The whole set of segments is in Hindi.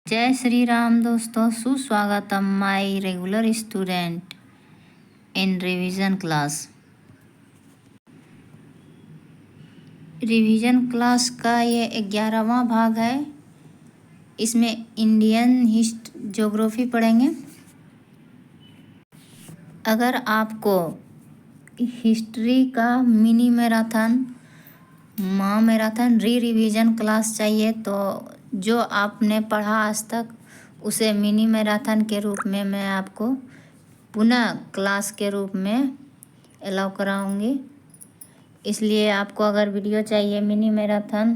जय श्री राम दोस्तों, सुस्वागतम my regular student in revision class. Revision class का ये 11वां भाग है। इसमें इंडियन ज्योग्राफी पढ़ेंगे। अगर आपको हिस्ट्री का mini marathon, marathon revision class चाहिए तो जो आपने पढ़ा आज तक उसे मिनी मैराथन के रूप में मैं आपको पुनः क्लास के रूप में अलाउ कराऊंगी। इसलिए आपको अगर वीडियो चाहिए मिनी मैराथन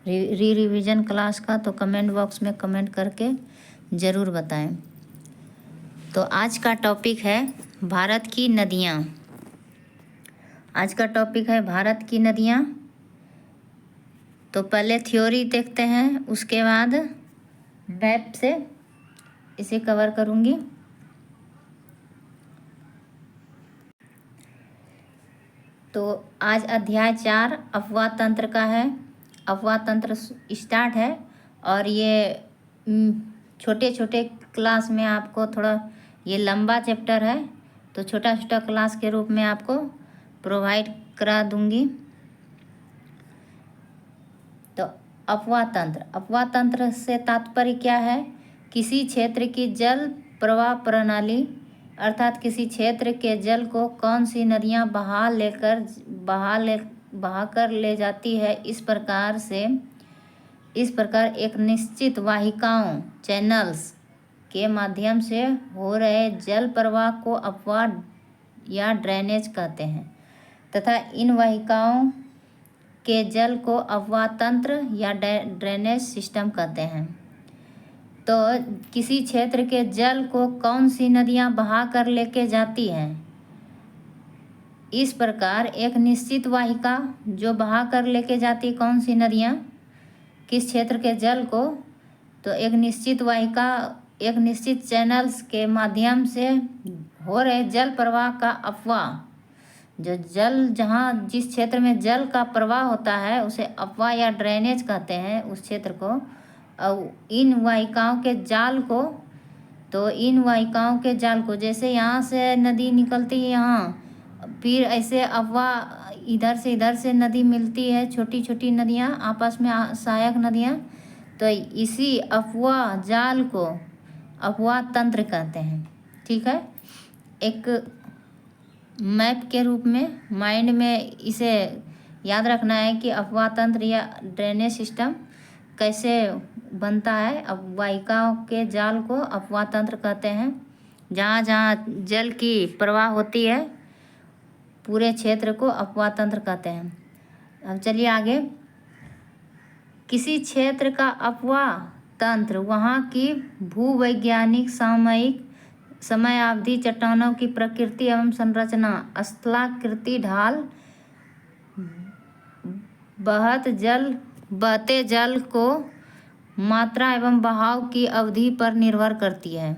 रिवीजन क्लास का तो कमेंट बॉक्स में कमेंट करके ज़रूर बताएं। तो आज का टॉपिक है भारत की नदियाँ। आज का टॉपिक है भारत की नदियाँ। तो पहले थ्योरी देखते हैं, उसके बाद मैप से इसे कवर करूँगी। तो आज अध्याय 4 अफवाह तंत्र का है। अफवाह तंत्र स्टार्ट है और ये छोटे छोटे क्लास में आपको थोड़ा, ये लंबा चैप्टर है तो छोटा छोटा क्लास के रूप में आपको प्रोवाइड करा दूँगी। तो अफवाह तंत्र से तात्पर्य क्या है? किसी क्षेत्र की जल प्रवाह प्रणाली, अर्थात किसी क्षेत्र के जल को कौन सी नदियाँ बहा कर ले जाती है। इस प्रकार एक निश्चित वाहिकाओं चैनल्स के माध्यम से हो रहे जल प्रवाह को अफवाह या ड्रेनेज कहते हैं तथा इन वाहिकाओं के जल को अफवाह तंत्र या ड्रेनेज सिस्टम कहते हैं। तो किसी क्षेत्र के जल को कौन सी नदियाँ बहा कर लेके जाती हैं, इस प्रकार एक निश्चित वाहिका जो बहा कर लेके जाती, कौन सी नदियाँ किस क्षेत्र के जल को, तो एक निश्चित वाहिका एक निश्चित चैनल्स के माध्यम से हो रहे जल प्रवाह का अफवाह, जो जल जहाँ जिस क्षेत्र में जल का प्रवाह होता है उसे अफवाह या ड्रेनेज कहते हैं उस क्षेत्र को। और इन वाहिकाओं के जाल को, तो इन वाहिकाओं के जाल को, जैसे यहाँ से नदी निकलती है यहाँ, फिर ऐसे अफवाह इधर से नदी मिलती है, छोटी छोटी नदियाँ आपस में सहायक नदियाँ, तो इसी अफवाह जाल को अफवाह तंत्र कहते हैं। ठीक है, एक मैप के रूप में माइंड में इसे याद रखना है कि अफवाह तंत्र या ड्रेनेज सिस्टम कैसे बनता है। अब वाहिकाओं के जाल को अफवाह तंत्र कहते हैं। जहाँ जहाँ जल की प्रवाह होती है पूरे क्षेत्र को अफवाह तंत्र कहते हैं। अब चलिए आगे। किसी क्षेत्र का अफवाह तंत्र वहाँ की भूवैज्ञानिक सामयिक समयावधि, चट्टानों की प्रकृति एवं संरचना, स्थलाकृति, ढाल, बहते जल को मात्रा एवं बहाव की अवधि पर निर्भर करती है।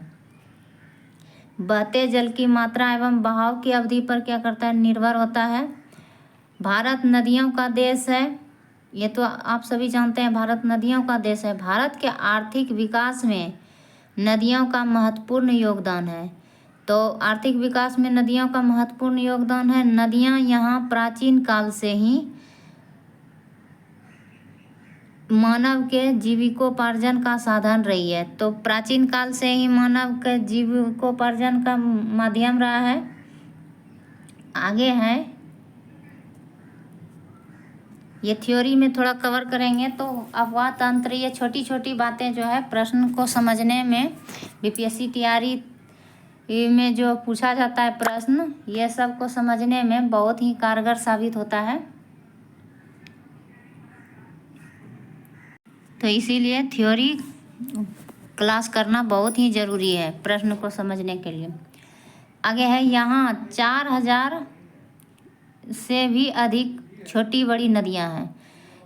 बहते जल की मात्रा एवं बहाव की अवधि पर क्या करता है, निर्भर होता है। भारत नदियों का देश है, ये तो आप सभी जानते हैं, भारत नदियों का देश है। भारत के आर्थिक विकास में नदियों का महत्वपूर्ण योगदान है। तो आर्थिक विकास में नदियों का महत्वपूर्ण योगदान है। नदियाँ यहाँ प्राचीन काल से ही मानव के जीविकोपार्जन का साधन रही है। तो प्राचीन काल से ही मानव के जीविकोपार्जन का माध्यम रहा है। आगे है, ये थ्योरी में थोड़ा कवर करेंगे। तो अफवाह तंत्र, ये छोटी छोटी बातें जो है प्रश्न को समझने में, बीपीएससी तैयारी में जो पूछा जाता है प्रश्न, ये सब को समझने में बहुत ही कारगर साबित होता है। तो इसीलिए थ्योरी क्लास करना बहुत ही ज़रूरी है प्रश्न को समझने के लिए। आगे है, यहाँ 4000 से भी अधिक छोटी बड़ी नदियाँ हैं।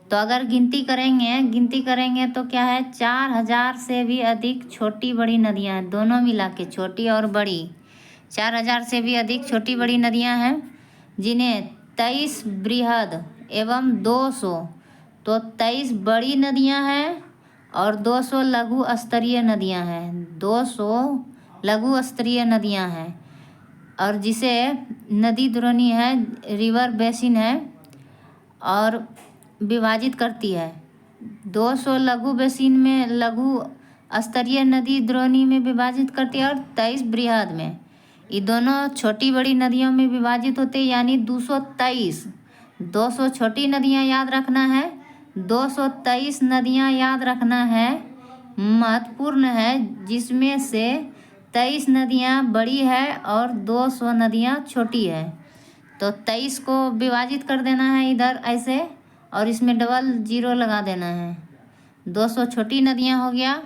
तो अगर गिनती करेंगे तो क्या है, 4000 से भी अधिक छोटी बड़ी नदियाँ हैं, दोनों मिला के छोटी और बड़ी। 4000 से भी अधिक छोटी बड़ी नदियाँ हैं जिन्हें 23 बृहद एवं 200, तो 23 बड़ी नदियाँ हैं और 200 लघु स्तरीय नदियां हैं। 200 लघु स्तरीय नदियां हैं और जिसे नदी द्रोणी है, रिवर बेसिन है और विभाजित करती है। 200 लघु बेसिन में लघु स्तरीय नदी द्रोणी में विभाजित करती है और 23 बृहद में। ये दोनों छोटी बड़ी नदियों में विभाजित होते हैं, यानी 223। 200 छोटी नदियाँ याद रखना है, 223 नदियाँ याद रखना है, महत्वपूर्ण है, जिसमें से 23 नदियाँ बड़ी है और 200 नदियाँ छोटी है। तो 23 को विभाजित कर देना है इधर ऐसे और इसमें डबल जीरो लगा देना है। 200 छोटी नदियाँ हो गया।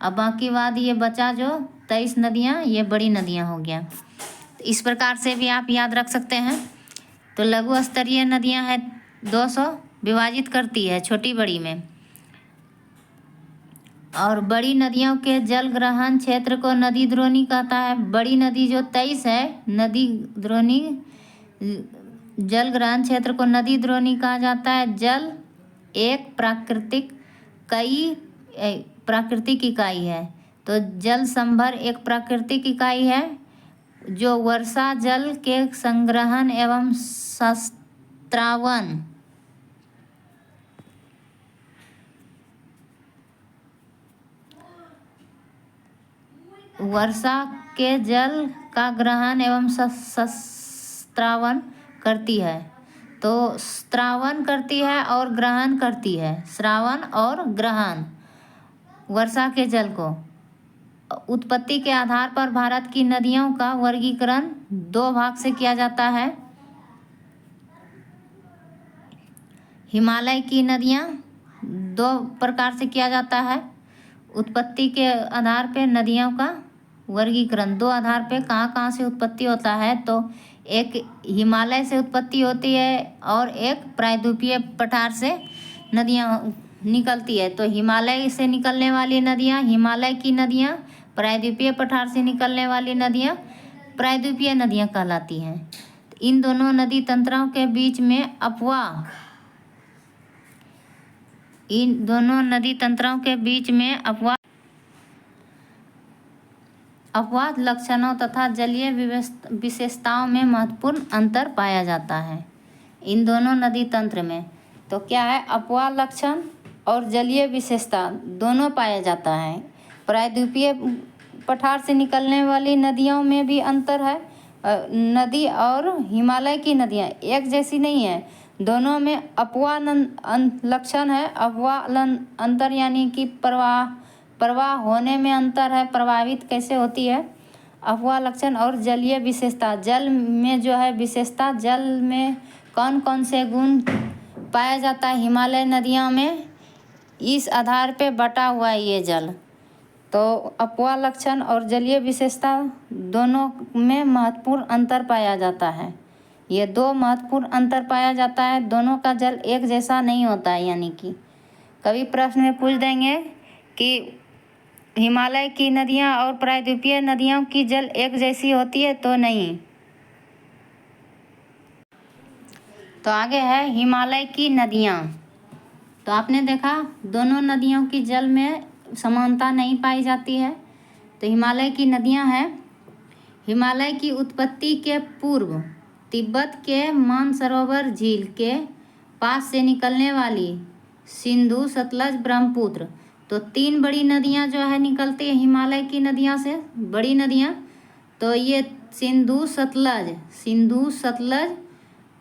अब बाकी बाद ये बचा जो 23 नदियाँ, ये बड़ी नदियाँ हो गया। इस प्रकार से भी आप याद रख सकते हैं। तो लघु स्तरीय नदियाँ है 200, विभाजित करती है छोटी बड़ी में। और बड़ी नदियों के जल ग्रहण क्षेत्र को नदी द्रोणी कहता है। बड़ी नदी जो 23 है, नदी द्रोणी जल ग्रहण क्षेत्र को नदी द्रोणी कहा जाता है। जल एक प्राकृतिक इकाई है। तो जल संभर एक प्राकृतिक इकाई है जो वर्षा जल के संग्रहण एवं संस्त्रावन वर्षा के जल का ग्रहण एवं संस्त्रावन करती है। तो स्त्रावन करती है और ग्रहण करती है। श्रावण और ग्रहण वर्षा के जल को। उत्पत्ति के आधार पर भारत की नदियों का वर्गीकरण 2 भाग से किया जाता है। हिमालय की नदियाँ 2 प्रकार से किया जाता है। उत्पत्ति के आधार पर नदियों का वर्गीकरण 2 आधार पे कहाँ कहाँ से उत्पत्ति होता है। तो एक हिमालय से उत्पत्ति होती है और एक प्रायद्वीपीय पठार से नदियाँ निकलती है। तो हिमालय से निकलने वाली नदियाँ हिमालय की नदियाँ, प्रायद्वीपीय पठार से निकलने वाली नदियाँ प्रायद्वीपीय नदियाँ कहलाती हैं। इन दोनों नदी तंत्रों के बीच में अपवाद लक्षणों तथा जलीय विशेषताओं में महत्वपूर्ण अंतर पाया जाता है इन दोनों नदी तंत्र में। तो क्या है, अपवाद लक्षण और जलीय विशेषता दोनों पाया जाता है। प्रायद्वीपीय पठार से निकलने वाली नदियों में भी अंतर है। नदी और हिमालय की नदियाँ एक जैसी नहीं है, दोनों में अपवाद लक्षण है। अपवाद अंतर यानी कि प्रवाह होने में अंतर है, प्रभावित कैसे होती है। अपवाद लक्षण और जलीय विशेषता, जल में जो है विशेषता, जल में कौन कौन से गुण पाया जाता है हिमालय नदियों में, इस आधार पे बटा हुआ है ये जल। तो अपवाद लक्षण और जलीय विशेषता दोनों में महत्वपूर्ण अंतर पाया जाता है। ये 2 महत्वपूर्ण अंतर पाया जाता है। दोनों का जल एक जैसा नहीं होता है, यानी कि कभी प्रश्न में पूछ देंगे कि हिमालय की नदियाँ और प्रायद्वीपीय नदियों की जल एक जैसी होती है, तो नहीं। तो आगे है हिमालय की नदियाँ। तो आपने देखा दोनों नदियों की जल में समानता नहीं पाई जाती है। तो हिमालय की नदियाँ हैं। हिमालय की उत्पत्ति के पूर्व तिब्बत के मानसरोवर झील के पास से निकलने वाली सिंधु, सतलज, ब्रह्मपुत्र, तो 3 बड़ी नदियाँ जो है निकलती है हिमालय की नदियाँ से, बड़ी नदियाँ। तो ये सिंधु सतलज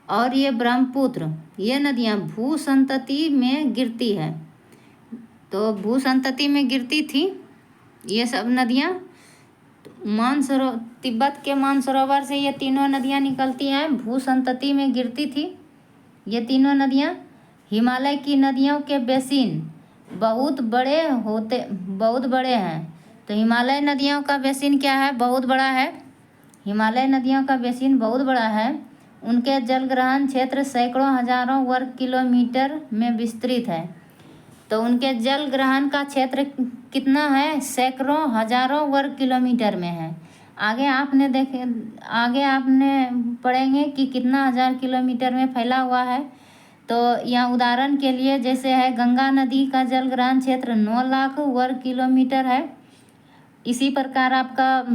और ये ब्रह्मपुत्र, ये नदियाँ भू संतति में गिरती है। तो भू संतति में गिरती थी ये सब नदियाँ। तिब्बत के मानसरोवर से ये तीनों नदियाँ निकलती हैं, भू संतति में गिरती थी ये तीनों नदियाँ। हिमालय की नदियों के बेसिन बहुत बड़े हैं। तो हिमालय नदियों का बेसिन क्या है, बहुत बड़ा है। हिमालय नदियों का बेसिन बहुत बड़ा है। उनके जलग्रहण क्षेत्र सैकड़ों हजारों वर्ग किलोमीटर में विस्तृत है। तो उनके जल ग्रहण का क्षेत्र कितना है, सैकड़ों हजारों वर्ग किलोमीटर में है। आगे आपने पढ़ेंगे कि कितना 1000 किलोमीटर में फैला हुआ है। तो यहाँ उदाहरण के लिए जैसे है गंगा नदी का जलग्रहण क्षेत्र 9 लाख वर्ग किलोमीटर है। इसी प्रकार आपका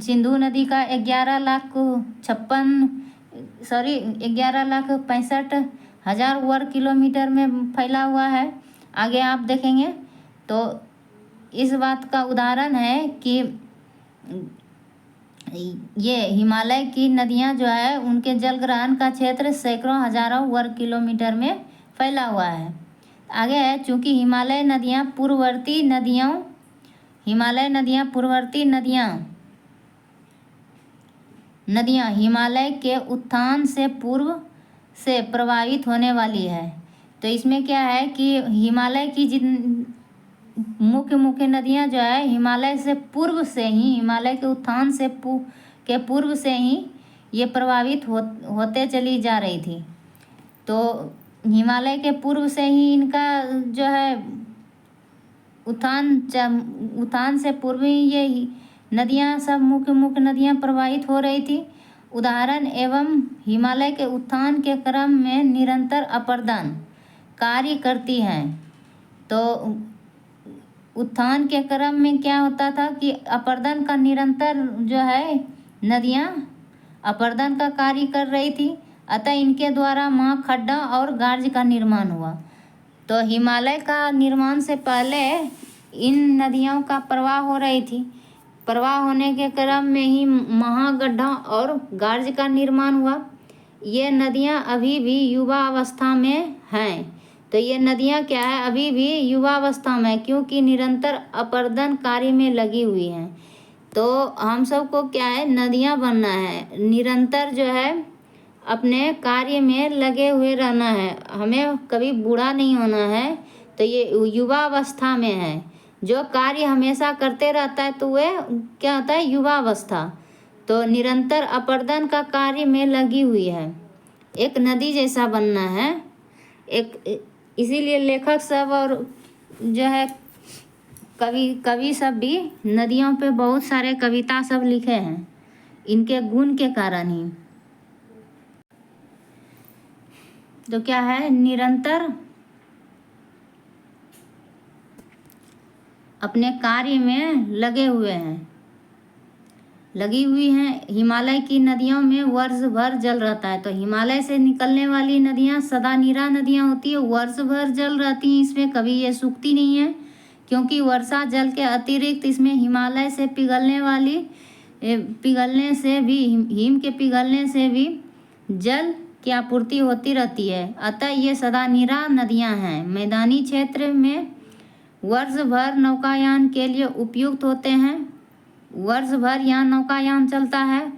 सिंधु नदी का 11,65,000 वर्ग किलोमीटर में फैला हुआ है। आगे आप देखेंगे तो इस बात का उदाहरण है कि ये हिमालय की नदियां जो है उनके जलग्रहण का क्षेत्र सैकड़ों हजारों वर्ग किलोमीटर में फैला हुआ है। आगे है, चूँकि हिमालय नदियां हिमालय के उत्थान से पूर्व से प्रभावित होने वाली है। तो इसमें क्या है कि हिमालय की मुख्य नदियां जो है हिमालय के उत्थान से पूर्व से ही ये प्रभावित होते चली जा रही थी। तो हिमालय के पूर्व से ही इनका जो है उत्थान से पूर्व ही ये नदियां सब मुख्य नदियां प्रवाहित हो रही थी। उदाहरण एवं हिमालय के उत्थान के क्रम में निरंतर अपर्दन कार्य करती हैं। तो उत्थान के क्रम में क्या होता था कि अपर्दन का निरंतर जो है नदियां अपर्दन का कार्य कर रही थी, अतः इनके द्वारा खड्डा और गार्ज का निर्माण हुआ। तो हिमालय का निर्माण से पहले इन नदियों का प्रवाह हो रही थी। प्रवाह होने के क्रम में ही महागड्ढा और गार्ज का निर्माण हुआ। ये नदियां अभी भी युवा अवस्था में हैं। तो ये नदियां क्या है, अभी भी युवा अवस्था में, क्योंकि निरंतर अपर्दन कार्य में लगी हुई हैं। तो हम सबको क्या है, नदियां बनना है, निरंतर जो है अपने कार्य में लगे हुए रहना है, हमें कभी बूढ़ा नहीं होना है। तो ये युवा अवस्था में है, जो कार्य हमेशा करते रहता है तो वह क्या होता है, युवा अवस्था। तो निरंतर अपर्दन का कार्य में लगी हुई है, एक नदी जैसा बनना है। इसीलिए लेखक सब और जो है कवि सब भी नदियों पे बहुत सारे कविता सब लिखे हैं, इनके गुण के कारण ही। तो क्या है, निरंतर अपने कार्य में लगी हुई हैं। हिमालय की नदियों में वर्ष भर जल रहता है। तो हिमालय से निकलने वाली नदियां सदा निरा नदियां होती है, वर्ष भर जल रहती हैं, इसमें कभी ये सूखती नहीं है, क्योंकि वर्षा जल के अतिरिक्त इसमें हिमालय से हिम के पिघलने से भी जल की आपूर्ति होती रहती है, अतः ये सदा निरा नदियां हैं। मैदानी क्षेत्र में वर्ष भर नौकायान के लिए उपयुक्त होते हैं, वर्ष भर यहाँ नौकायान चलता है।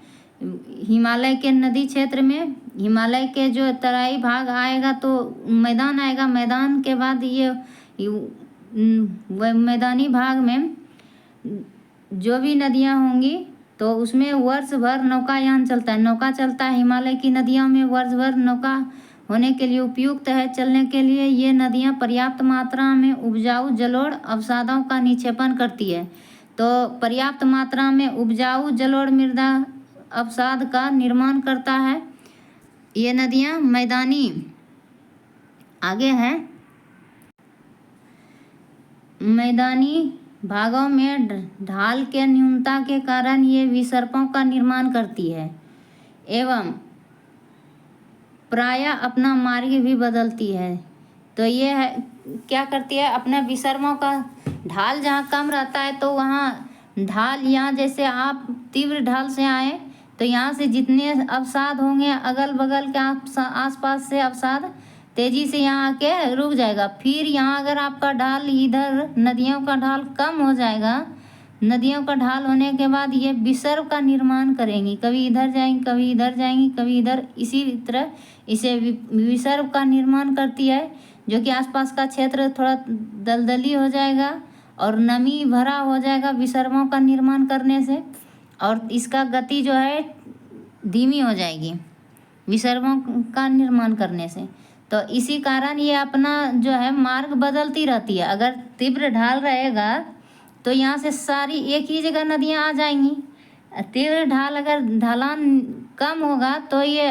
हिमालय के नदी क्षेत्र में हिमालय के जो तराई भाग आएगा तो मैदान आएगा, मैदान के बाद ये मैदानी भाग में जो भी नदियाँ होंगी तो उसमें वर्ष भर नौकायान चलता है, नौका चलता है। हिमालय की नदियों में वर्ष भर नौका होने के लिए उपयुक्त है चलने के लिए। ये नदियाँ पर्याप्त मात्रा में उपजाऊ जलोढ़ अवसादों का निक्षेपण करती है। तो पर्याप्त मात्रा में उपजाऊ जलोढ़ मृदा अवसाद का निर्माण करता है ये नदियाँ। मैदानी आगे है, मैदानी भागों में ढाल के न्यूनता के कारण ये विसर्पों का निर्माण करती है एवं प्रायः अपना मार्ग भी बदलती है। तो ये है क्या करती है, अपना विसर्पों का ढाल जहाँ कम रहता है तो वहाँ ढाल, यहाँ जैसे आप तीव्र ढाल से आए तो यहाँ से जितने अवसाद होंगे अगल बगल के आसपास से अवसाद तेज़ी से यहाँ आके रुक जाएगा। फिर यहाँ अगर आपका ढाल इधर नदियों का ढाल कम हो जाएगा, नदियों का ढाल होने के बाद ये विसर्प का निर्माण करेंगी, कभी इधर जाएंगी, कभी इधर जाएंगी, कभी इधर, इसी तरह इसे विसर्प का निर्माण करती है, जो कि आसपास का क्षेत्र थोड़ा दलदली हो जाएगा और नमी भरा हो जाएगा विसर्पों का निर्माण करने से, और इसका गति जो है धीमी हो जाएगी विसर्पों का निर्माण करने से। तो इसी कारण ये अपना जो है मार्ग बदलती रहती है। अगर तीव्र ढाल रहेगा तो यहाँ से सारी एक ही जगह नदियाँ आ जाएंगी। तीव्र ढाल अगर ढलान कम होगा तो ये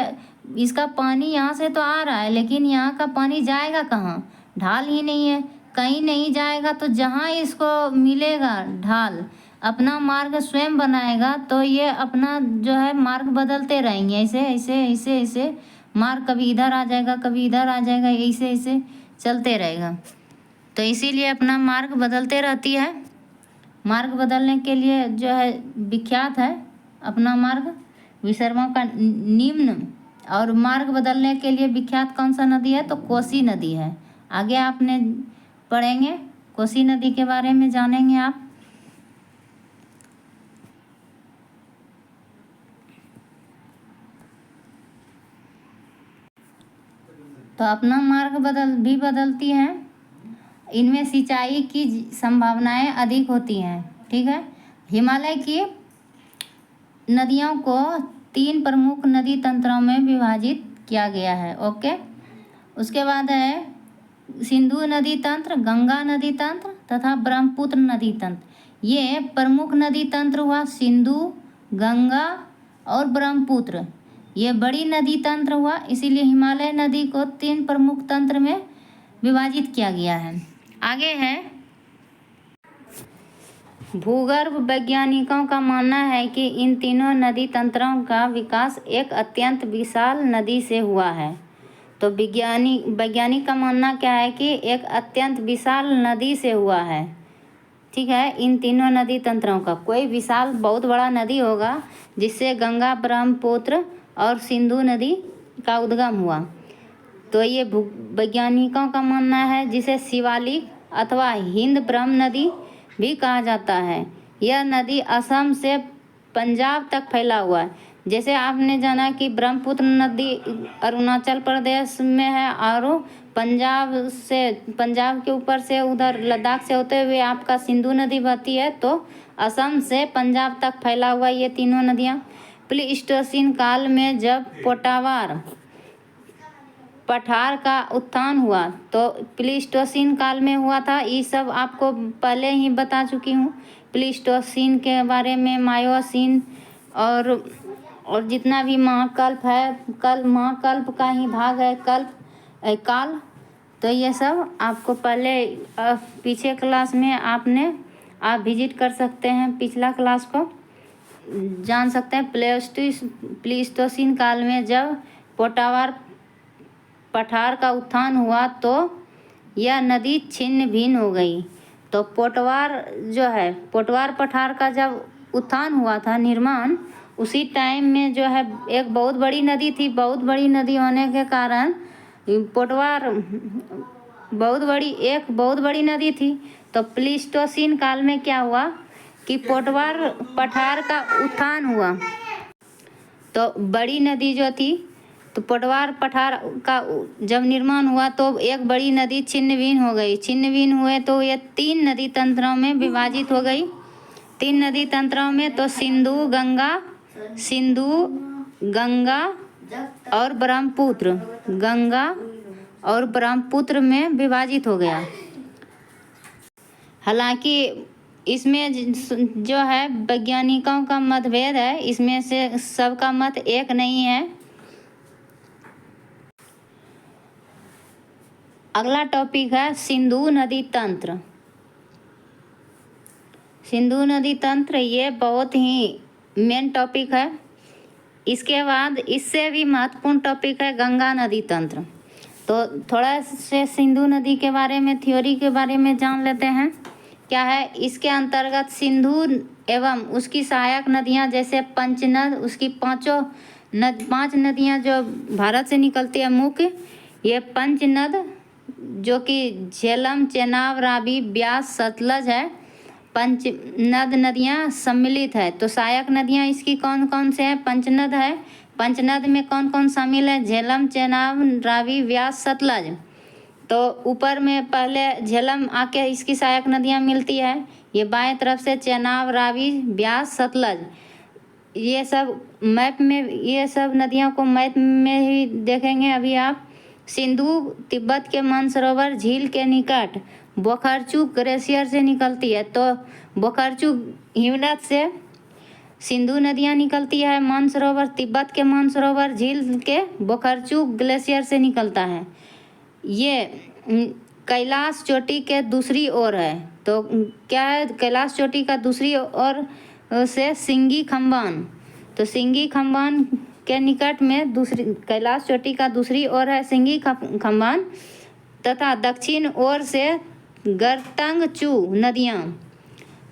इसका पानी यहाँ से तो आ रहा है, लेकिन यहाँ का पानी जाएगा कहाँ? ढाल ही नहीं है, कहीं नहीं जाएगा। तो जहाँ इसको मिलेगा ढाल, अपना मार्ग स्वयं बनाएगा। तो ये अपना जो है मार्ग बदलते रहेंगे, ऐसे ऐसे ऐसे ऐसे मार्ग कभी इधर आ जाएगा, कभी इधर आ जाएगा, ऐसे ऐसे चलते रहेगा। तो इसीलिए अपना मार्ग बदलते रहती है। मार्ग बदलने के लिए जो है विख्यात है अपना मार्ग विसर्मा का निम्न। और मार्ग बदलने के लिए विख्यात कौन सा नदी है? तो कोसी नदी है। आगे आपने पढ़ेंगे कोसी नदी के बारे में, जानेंगे आप। तो अपना मार्ग बदलती हैं। इनमें सिंचाई की संभावनाएं अधिक होती हैं। ठीक है। हिमालय की नदियों को 3 प्रमुख नदी तंत्रों में विभाजित किया गया है। ओके। उसके बाद है सिंधु नदी तंत्र, गंगा नदी तंत्र तथा ब्रह्मपुत्र नदी तंत्र। ये प्रमुख नदी तंत्र हुआ सिंधु, गंगा और ब्रह्मपुत्र। ये बड़ी नदी तंत्र हुआ, इसीलिए हिमालय नदी को 3 प्रमुख तंत्र में विभाजित किया गया है। आगे है भूगर्भ वैज्ञानिकों का मानना है कि इन तीनों नदी तंत्रों का विकास एक अत्यंत विशाल नदी से हुआ है। तो वैज्ञानिक का मानना क्या है कि एक अत्यंत विशाल नदी से हुआ है। ठीक है। इन तीनों नदी तंत्रों का कोई विशाल बहुत बड़ा नदी होगा जिससे गंगा, ब्रह्मपुत्र और सिंधु नदी का उद्गम हुआ। तो ये वैज्ञानिकों का मानना है, जिसे शिवालिक अथवा हिंद ब्रह्म नदी भी कहा जाता है। यह नदी असम से पंजाब तक फैला हुआ है। जैसे आपने जाना कि ब्रह्मपुत्र नदी अरुणाचल प्रदेश में है और पंजाब के ऊपर से उधर लद्दाख से होते हुए आपका सिंधु नदी बहती है। तो असम से पंजाब तक फैला हुआ ये तीनों नदियाँ। प्लीस्टोसीन काल में जब पठार का उत्थान हुआ, तो प्लीस्टोसीन काल में हुआ था। ये सब आपको पहले ही बता चुकी हूँ प्लीस्टोसीन के बारे में। मायोसीन और जितना भी महाकल्प है, महाकल्प का ही भाग है काल। तो ये सब आपको पहले पीछे क्लास में आप विजिट कर सकते हैं, पिछला क्लास को जान सकते हैं। प्लीस्टोसीन काल में जब पठार का उत्थान हुआ तो यह नदी छिन्न भिन्न हो गई। तो पोटवार पठार का जब उत्थान हुआ था, निर्माण, उसी टाइम में जो है एक बहुत बड़ी नदी थी। बहुत बड़ी नदी होने के कारण पोटवार एक बहुत बड़ी नदी थी। तो प्लीस्टोसीन काल में क्या हुआ कि पोटवार पठार का उत्थान हुआ। तो बड़ी नदी जो थी, तो पोटवार पठार का जब निर्माण हुआ तो एक बड़ी नदी छिन्न भिन्न हो गई। छिन्न भिन्न हुए तो ये 3 नदी तंत्रों में विभाजित हो गई। 3 नदी तंत्रों में तो सिंधु, गंगा और ब्रह्मपुत्र में विभाजित हो गया। हालांकि इसमें जो है वैज्ञानिकों का मतभेद है, इसमें से सबका मत एक नहीं है। अगला टॉपिक है सिंधु नदी तंत्र। सिंधु नदी तंत्र ये बहुत ही मेन टॉपिक है। इसके बाद इससे भी महत्वपूर्ण टॉपिक है गंगा नदी तंत्र। तो थोड़ा से सिंधु नदी के बारे में, थ्योरी के बारे में जान लेते हैं। क्या है इसके अंतर्गत? सिंधु एवं उसकी सहायक नदियां जैसे पंचनद, उसकी 5 नदियां जो भारत से निकलती है मुख्य, ये पंचनद जो कि झेलम, चेनाब, रावी, ब्यास, सतलज है। पंचनद नदियां सम्मिलित है। तो सहायक नदियां इसकी कौन कौन से हैं? पंचनद है। पंचनद में कौन कौन शामिल है? झेलम, चेनाब, रावी, ब्यास, सतलज। तो ऊपर में पहले झेलम आके इसकी सहायक नदियां मिलती है। ये बाएं तरफ से चेनाब, रावी, ब्यास, सतलज। ये सब मैप में, ये सब नदियों को मैप में ही देखेंगे अभी आप। सिंधु तिब्बत के मानसरोवर झील के निकट बोखरचू ग्लेशियर से निकलती है। तो बोखरचू हिमनद से सिंधु नदियाँ निकलती है मानसरोवर, तिब्बत के मानसरोवर झील के बोखरचू ग्लेशियर से निकलता है। ये कैलाश चोटी के दूसरी ओर है। तो क्या है, कैलाश चोटी का दूसरी ओर से सिंगी खम्बान, तो सिंगी खम्बान के निकट में दूसरी कैलाश चोटी का दूसरी ओर है सिंगी खम्बान, तथा दक्षिण ओर से गर्तंगचू नदियाँ,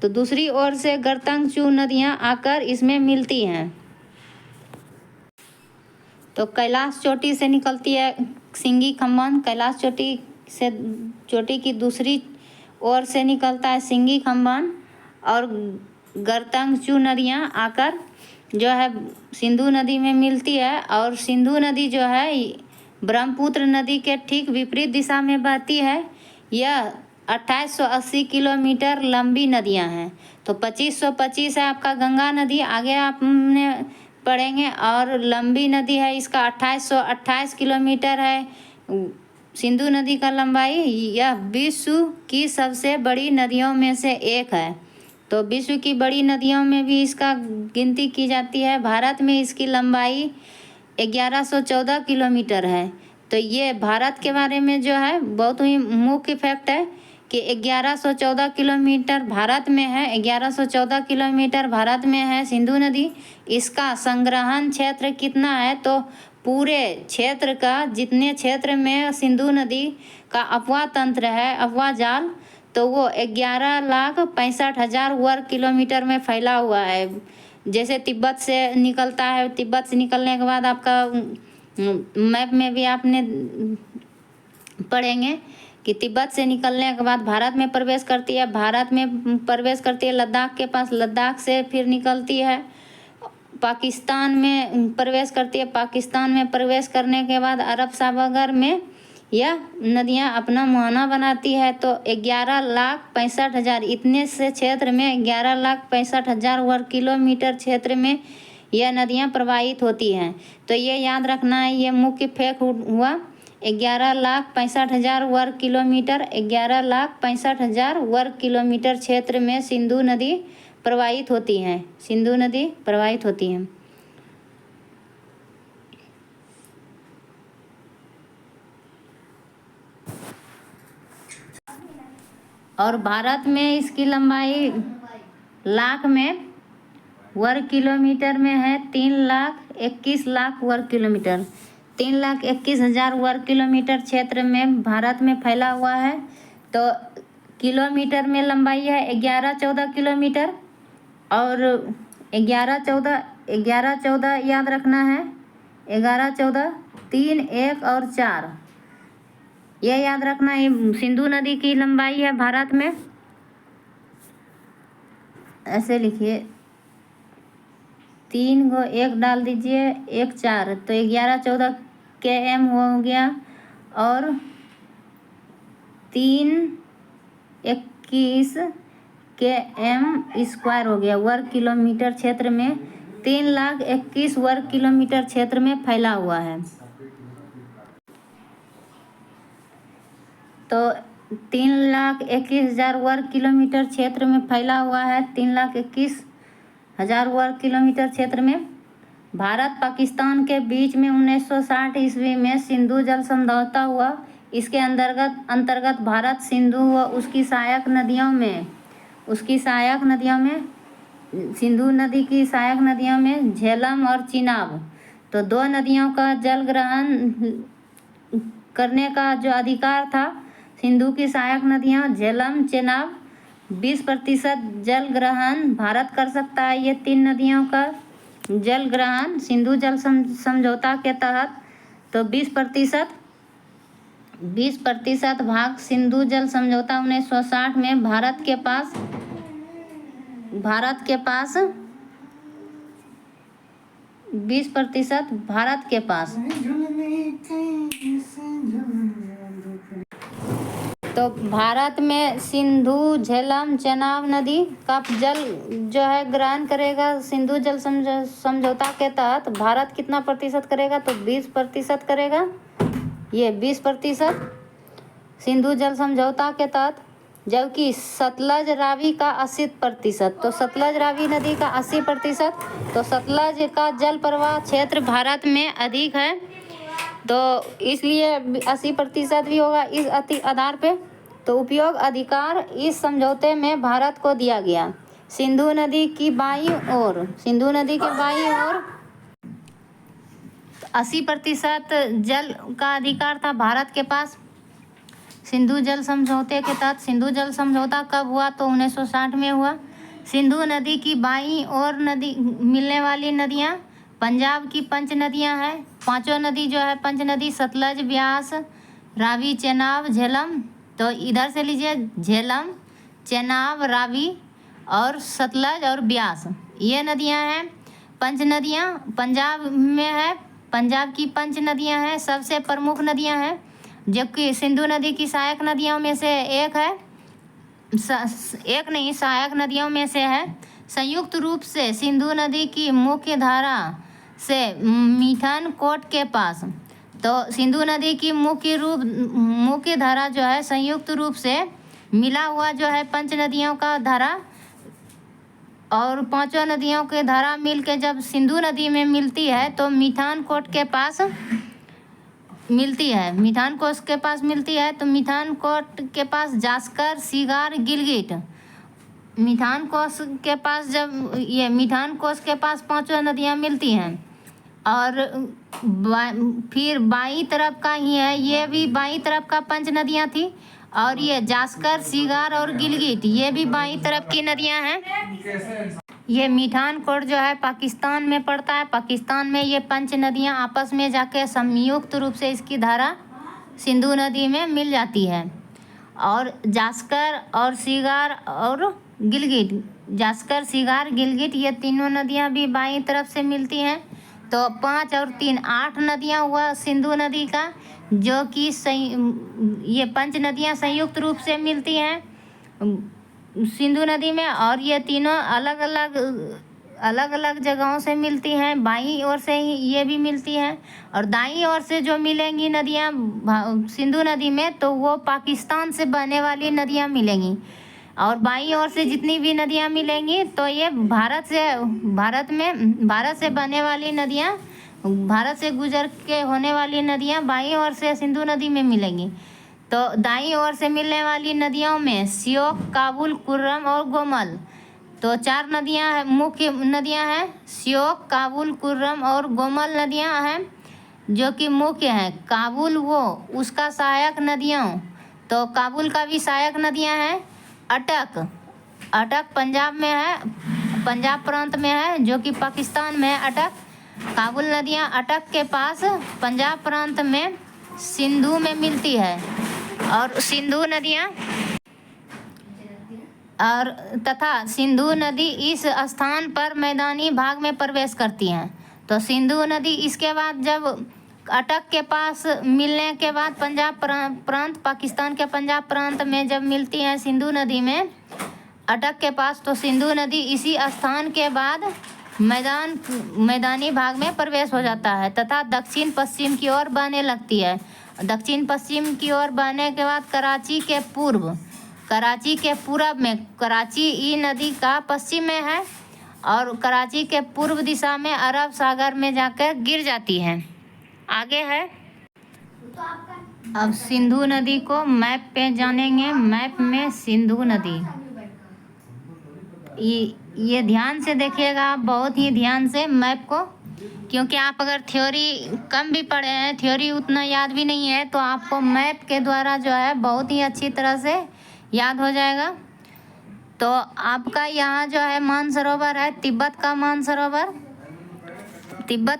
तो दूसरी ओर से गर्तंगचू नदियाँ आकर इसमें मिलती हैं। तो कैलाश चोटी से निकलती है सिंगी खम्बान, कैलाश चोटी से चोटी की दूसरी ओर से निकलता है सिंगी खम्बान, और गर्तंगचू नदियाँ आकर जो है सिंधु नदी में मिलती है। और सिंधु नदी जो है ब्रह्मपुत्र नदी के ठीक विपरीत दिशा में बहती है। यह 2880 किलोमीटर लंबी नदियां हैं। तो 2525 है आपका गंगा नदी, आगे आपने पढ़ेंगे, और लंबी नदी है इसका 2828 किलोमीटर है सिंधु नदी का लंबाई। यह विश्व की सबसे बड़ी नदियों में से एक है। तो विश्व की बड़ी नदियों में भी इसका गिनती की जाती है। भारत में इसकी लंबाई 1114 किलोमीटर है। तो ये भारत के बारे में जो है बहुत ही मुख्य फैक्ट है कि 1114 किलोमीटर भारत में है, 1114 किलोमीटर भारत में है सिंधु नदी। इसका संग्रहण क्षेत्र कितना है, तो पूरे क्षेत्र का, जितने क्षेत्र में सिंधु नदी का अपवाह तंत्र है, अपवाह जाल, तो वो 11,65,000 वर्ग किलोमीटर में फैला हुआ है। जैसे तिब्बत से निकलता है, तिब्बत से निकलने के बाद आपका मैप में भी आपने पढ़ेंगे कि तिब्बत से निकलने के बाद भारत में प्रवेश करती है, भारत में प्रवेश करती है लद्दाख के पास, लद्दाख से फिर निकलती है पाकिस्तान में प्रवेश करती है, पाकिस्तान में प्रवेश करने के बाद अरब सागर में यह नदियां अपना मुहाना बनाती है। तो 11,65,000 इतने से क्षेत्र में 11,65,000 वर्ग किलोमीटर क्षेत्र में यह नदियां प्रवाहित होती हैं। तो ये याद रखना है, ये मुख्य फैक्ट हुआ 11,65,000 वर्ग किलोमीटर, 11,65,000 वर्ग किलोमीटर क्षेत्र में सिंधु नदी प्रवाहित होती हैं, सिंधु नदी प्रवाहित होती हैं। और भारत में इसकी लंबाई लाख में वर्ग किलोमीटर में है 3,21,00,000 वर्ग किलोमीटर, 3,21,000 वर्ग किलोमीटर क्षेत्र में भारत में फैला हुआ है। तो किलोमीटर में लंबाई है 1114 किलोमीटर, और 1114 याद रखना है, 1114, 3, 1 और 4 यह याद रखना है। सिंधु नदी की लंबाई है भारत में, ऐसे लिखिए, 3 को 1 डाल दीजिए, 1 4, तो 1114 km हो गया, और 321 km² हो गया वर्ग किलोमीटर क्षेत्र में, 3,21,000 वर्ग किलोमीटर क्षेत्र में फैला हुआ है। तो 3,21,000 वर्ग किलोमीटर क्षेत्र में फैला हुआ है, 3,21,000 वर्ग किलोमीटर क्षेत्र में। भारत पाकिस्तान के बीच में 1960 ईस्वी में सिंधु जल समझौता हुआ। इसके अंतर्गत भारत सिंधु व उसकी सहायक नदियों में सिंधु नदी की सहायक नदियों में झेलम और चिनाब, तो 2 नदियों का जल ग्रहण करने का जो अधिकार था, सिंधु की सहायक नदियां झेलम, चेनाब 20% जल ग्रहण भारत कर सकता है। ये 3 नदियों का जल ग्रहण सिंधु जल समझौता के तहत, तो 20% भाग सिंधु जल समझौता 1960 में भारत के पास 20% भारत के पास। तो भारत में सिंधु, झेलम, चेनाब नदी का जल जो है ग्रहण करेगा सिंधु जल समझौता के तहत। भारत कितना प्रतिशत करेगा, तो 20% करेगा। ये 20% सिंधु जल समझौता के तहत। जबकि सतलज रावी का 80%। तो सतलज रावी नदी का 80%, तो सतलज का जल प्रवाह क्षेत्र भारत में अधिक है, तो इसलिए 80% भी होगा इस आधार पे। तो उपयोग अधिकार इस समझौते में भारत को दिया गया। सिंधु नदी की बाईं ओर, सिंधु नदी के बाईं ओर 80% जल का अधिकार था भारत के पास। सिंधु जल समझौते के तहत, सिंधु जल समझौता कब हुआ? तो 1960 में हुआ। सिंधु नदी की बाईं ओर नदी मिलने वाली नदियाँ पंजाब की 5 नदियाँ हैं। 5 नदी जो है पंच नदी, सतलज, ब्यास, रावी, चेनाब, झेलम। तो इधर से लीजिए, झेलम, चेनाब, रावी और सतलज और ब्यास, ये नदियाँ हैं। 5 नदियाँ पंजाब में है, पंजाब की 5 नदियाँ हैं, सबसे प्रमुख नदियाँ हैं, जबकि सिंधु नदी की सहायक नदियों में से एक है, एक नहीं, सहायक नदियों में से है। संयुक्त रूप से सिंधु नदी की मुख्य धारा से मिठानकोट के पास, तो सिंधु नदी की मुख्य धारा जो है संयुक्त रूप से मिला हुआ जो है 5 नदियों का धारा, और 5 नदियों की धारा मिल के जब सिंधु नदी में मिलती है तो मिठानकोट के पास मिलती है, मिठानकोट के पास मिलती है। तो मिठानकोट के पास जास्कर, सीगार, गिलगिट, मिठानकोट के पास जब ये मिठानकोट के पास 5 नदियाँ मिलती हैं, और फिर बाईं तरफ का ही है, ये भी बाईं तरफ का 5 नदियाँ थी, और ये जास्कर, सीगार और गिलगिट ये भी बाईं तरफ की नदियाँ हैं। ये मिठानकोट जो है पाकिस्तान में पड़ता है। पाकिस्तान में ये 5 नदियाँ आपस में जाके संयुक्त रूप से इसकी धारा सिंधु नदी में मिल जाती है। और जास्कर और सीगार और गिलगिट, जास्कर, सीगार, गिलगिट ये तीनों नदियाँ भी बाईं तरफ से मिलती हैं। तो 5 और 3 8 नदियाँ हुआ सिंधु नदी का, जो कि ये 5 नदियाँ संयुक्त रूप से मिलती हैं सिंधु नदी में, और ये तीनों अलग अलग जगहों से मिलती हैं। बाईं ओर से ही ये भी मिलती हैं, और दाईं ओर से जो मिलेंगी नदियाँ सिंधु नदी में, तो वो पाकिस्तान से बहने वाली नदियाँ मिलेंगी। और बाईं ओर से जितनी भी नदियाँ मिलेंगी तो ये भारत से बहने वाली नदियाँ, भारत से गुजर के होने वाली नदियाँ बाईं ओर से सिंधु नदी में मिलेंगी। तो दाईं ओर से मिलने वाली नदियों में श्योक, काबुल, कुर्रम और गोमल, तो 4 नदियाँ हैं, मुख्य नदियाँ हैं। श्योक, काबुल, कुर्रम और गोमल नदियाँ हैं जो कि मुख्य हैं। काबुल वो उसका सहायक नदियों, तो काबुल का भी सहायक नदियाँ हैं। अटक पंजाब में है, पंजाब प्रांत में है, जो कि पाकिस्तान में है। अटक, काबुल नदियाँ अटक के पास पंजाब प्रांत में सिंधु में मिलती है, और सिंधु नदियाँ और तथा सिंधु नदी इस स्थान पर मैदानी भाग में प्रवेश करती हैं। तो सिंधु नदी इसके बाद जब अटक के पास मिलने के बाद पंजाब प्रांत, पाकिस्तान के पंजाब प्रांत में जब मिलती हैं सिंधु नदी में अटक के पास, तो सिंधु नदी इसी स्थान के बाद मैदानी भाग में प्रवेश हो जाता है तथा दक्षिण पश्चिम की ओर बहने लगती है। दक्षिण पश्चिम की ओर बहने के बाद कराची के पूर्व में, कराची ई नदी का पश्चिम में है, और कराची के पूर्व दिशा में अरब सागर में जाकर गिर जाती है। आगे है, अब सिंधु नदी को मैप पे जानेंगे। मैप में सिंधु नदी, ये ध्यान से देखिएगा, बहुत ही ध्यान से मैप को, क्योंकि आप अगर थ्योरी कम भी पढ़े हैं, थ्योरी उतना याद भी नहीं है, तो आपको मैप के द्वारा जो है बहुत ही अच्छी तरह से याद हो जाएगा। तो आपका यहाँ जो है मानसरोवर है, तिब्बत